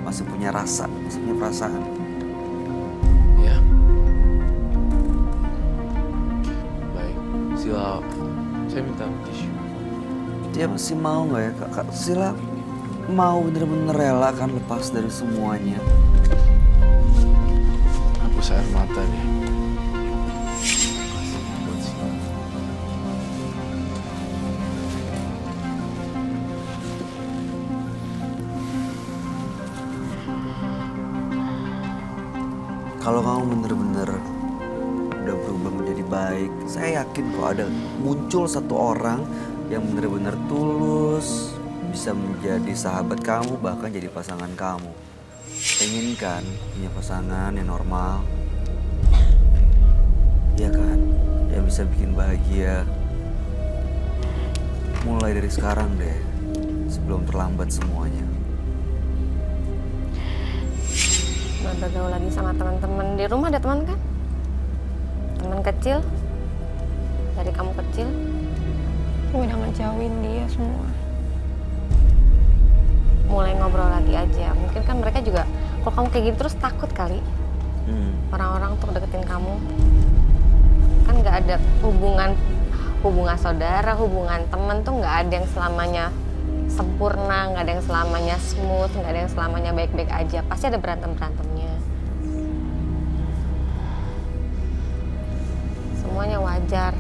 masih punya rasa, masih punya perasaan. Ya. Baik, Sila, saya minta tisu. Dia masih mau nggak ya kakak? Sila mau bener-bener rela kan lepas dari semuanya. Hapus air mata deh. Buat Sila. kalau kamu bener-bener udah berubah menjadi baik, saya yakin kok ada muncul satu orang yang bener-bener tulus, bisa menjadi sahabat kamu, bahkan jadi pasangan kamu. Pengen kan punya pasangan yang normal? Iya kan? Yang bisa bikin bahagia. Mulai dari sekarang deh, sebelum terlambat semuanya. Bergaul lagi sama teman-teman. Di rumah ada teman kan? Teman kecil? Dari kamu kecil? Gue udah ngejauhin dia semua. Mulai ngobrol lagi aja. Mungkin kan mereka juga, kalau kamu kayak gitu terus takut kali. Orang-orang tuh deketin kamu. Kan nggak ada hubungan saudara, hubungan teman tuh nggak ada yang selamanya sempurna, nggak ada yang selamanya smooth, nggak ada yang selamanya baik-baik aja. Pasti ada berantem-berantemnya. Semuanya wajar.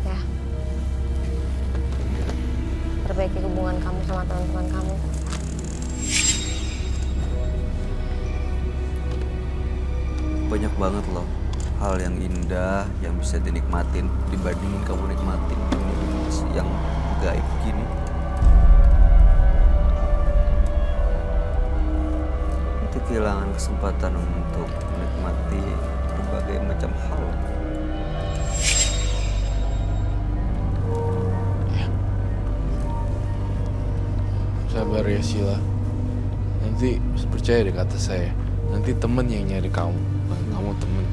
Ya. Perbaiki hubungan kamu sama teman-teman kamu. Banyak banget loh hal yang indah yang bisa dinikmatin dibandingin kamu nikmatin yang gaib gini. Itu kehilangan kesempatan untuk menikmati berbagai macam hal. Sabar ya Sheila. Nanti percaya deh kata saya. Nanti temen yang nyari kamu, bukan kamu temen,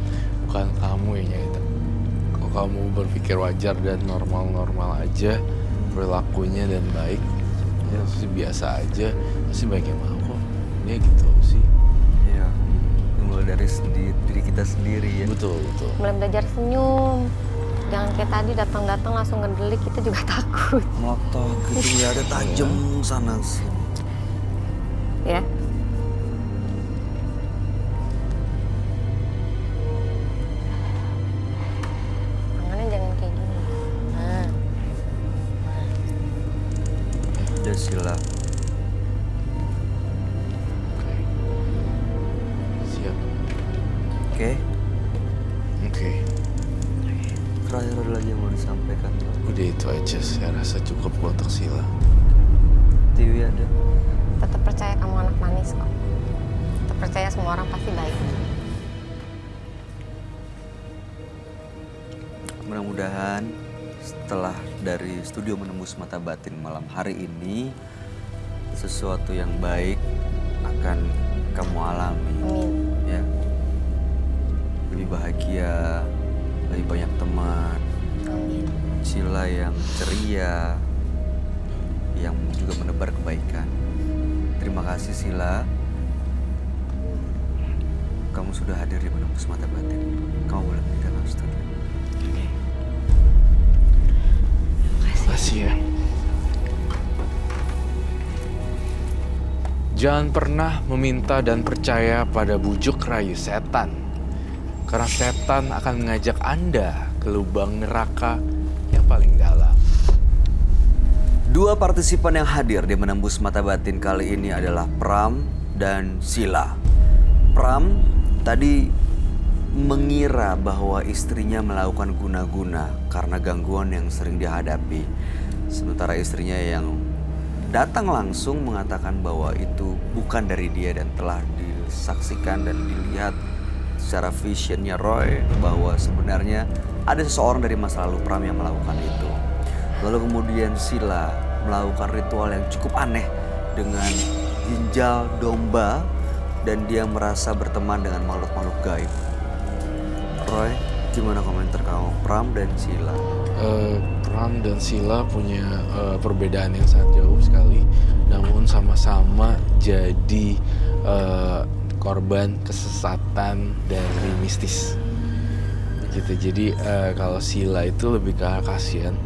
bukan kamu yang nyari temen. Kalau kamu berpikir wajar dan normal-normal aja, perilakunya dan baik, ya pasti biasa aja, pasti banyak yang mau kok. Dia gitu sih. Iya. Mulai dari diri kita sendiri ya. Betul, betul. Mulai belajar senyum. Jangan kayak tadi datang-datang langsung ngedelik, kita juga takut. Mata gitu ya ada tajam sana sini. Ya. Tangannya jangan kayak gini. Nah. Udah Sheila. Oke. Siap. Oke. Oke. Terakhir ada lagi yang mau disampaikan. Udah itu aja, saya rasa cukup untuk Sheila. Tiwi ada. Tetap percaya kamu anak manis kok. Tetap percaya semua orang pasti baik. Mudah-mudahan setelah dari studio Menembus Mata Batin malam hari ini, sesuatu yang baik akan kamu alami. Amin. Ya. Lebih bahagia, lebih banyak teman, Amin. Sheila yang ceria, yang juga menebar kebaikan. Terima kasih Sheila. Kamu sudah hadir di Menembus Mata Batin. Kamu boleh meninggalkan studio. Makasih ya. Jangan pernah meminta dan percaya pada bujuk rayu setan. Karena setan akan mengajak Anda ke lubang neraka yang paling dalam. Dua partisipan yang hadir di Menembus Mata Batin kali ini adalah Pram dan Sheila. Pram tadi mengira bahwa istrinya melakukan guna-guna karena gangguan yang sering dihadapi. Sementara istrinya yang datang langsung mengatakan bahwa itu bukan dari dia dan telah disaksikan dan dilihat secara visionnya Roy bahwa sebenarnya ada seseorang dari masa lalu Pram yang melakukan itu. Lalu kemudian Sheila melakukan ritual yang cukup aneh dengan ginjal domba dan dia merasa berteman dengan makhluk-makhluk gaib. Roy, gimana komentar kamu? Pram dan Sheila. Pram dan Sheila punya perbedaan yang sangat jauh sekali, namun sama-sama jadi korban kesesatan dari mistis. Gitu. Jadi kalau Sheila itu lebih ke arah kasihan.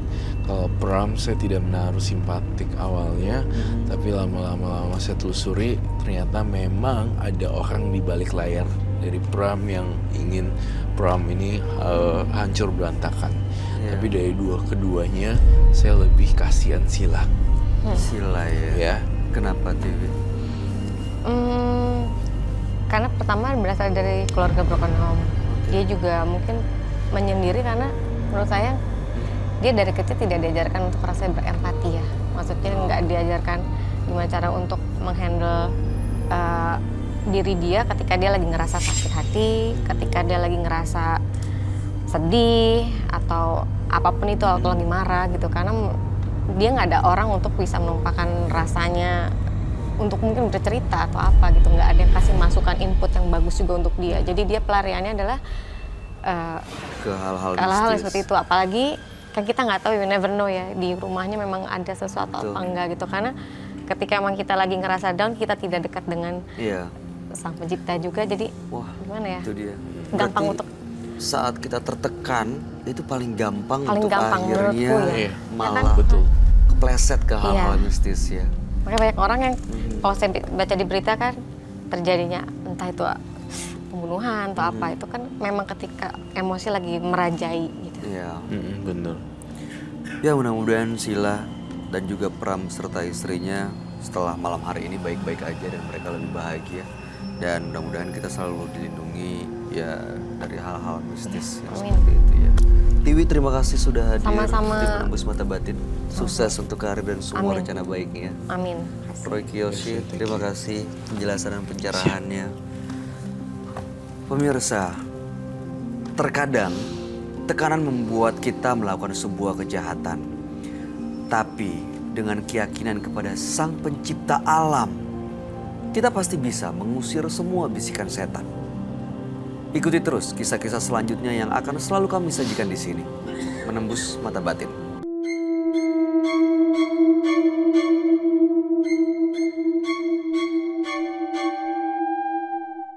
Kalau Pram saya tidak menaruh simpatik awalnya, tapi lama-lama saya telusuri ternyata memang ada orang di balik layar dari Pram yang ingin Pram ini hancur berantakan. Yeah. Tapi dari keduanya saya lebih kasihan Sheila. Sheila ya. Ya. Kenapa Tiwi? Karena pertama berasal dari keluarga broken home. Dia juga mungkin menyendiri karena menurut saya dia dari kecil tidak diajarkan untuk rasa berempati ya. Maksudnya nggak diajarkan gimana cara untuk menghandle diri dia ketika dia lagi ngerasa sakit hati, ketika dia lagi ngerasa sedih atau apapun itu atau lagi marah gitu. Karena dia nggak ada orang untuk bisa menumpahkan rasanya untuk mungkin bercerita atau apa gitu, nggak ada yang kasih masukan input yang bagus juga untuk dia. Jadi dia pelariannya adalah Ke hal-hal hal-hal mistis. seperti itu. Apalagi kan kita nggak tahu, you never know ya, di rumahnya memang ada sesuatu Betul. apa enggak gitu. Karena ketika emang kita lagi ngerasa down, kita tidak dekat dengan Iya. sang pencipta juga, jadi Wah, gimana ya, itu dia. gampang Berarti untuk saat kita tertekan itu paling gampang Paling untuk gampang akhirnya menurutku ya. Iya. malah Betul. kepleset ke hal-hal Iya. mistis ya. makanya banyak orang yang kalau saya baca di berita kan terjadinya entah itu pembunuhan atau apa, itu kan memang ketika emosi lagi merajai gitu. Iya. Bener. Ya mudah-mudahan Sila dan juga Pram serta istrinya setelah malam hari ini baik-baik aja dan mereka lebih bahagia. Dan mudah-mudahan kita selalu dilindungi ya dari hal-hal mistis yang Amin. seperti itu ya. Tiwi, terima kasih sudah hadir Sama-sama. di Penembus Mata Batin. Sukses untuk karir dan semua Amin. rencana baiknya. Amin. Roy Kiyoshi, terima kasih penjelasan dan pencerahannya. Pemirsa, terkadang tekanan membuat kita melakukan sebuah kejahatan. Tapi dengan keyakinan kepada Sang Pencipta alam, kita pasti bisa mengusir semua bisikan setan. Ikuti terus kisah-kisah selanjutnya yang akan selalu kami sajikan di sini. Menembus Mata Batin.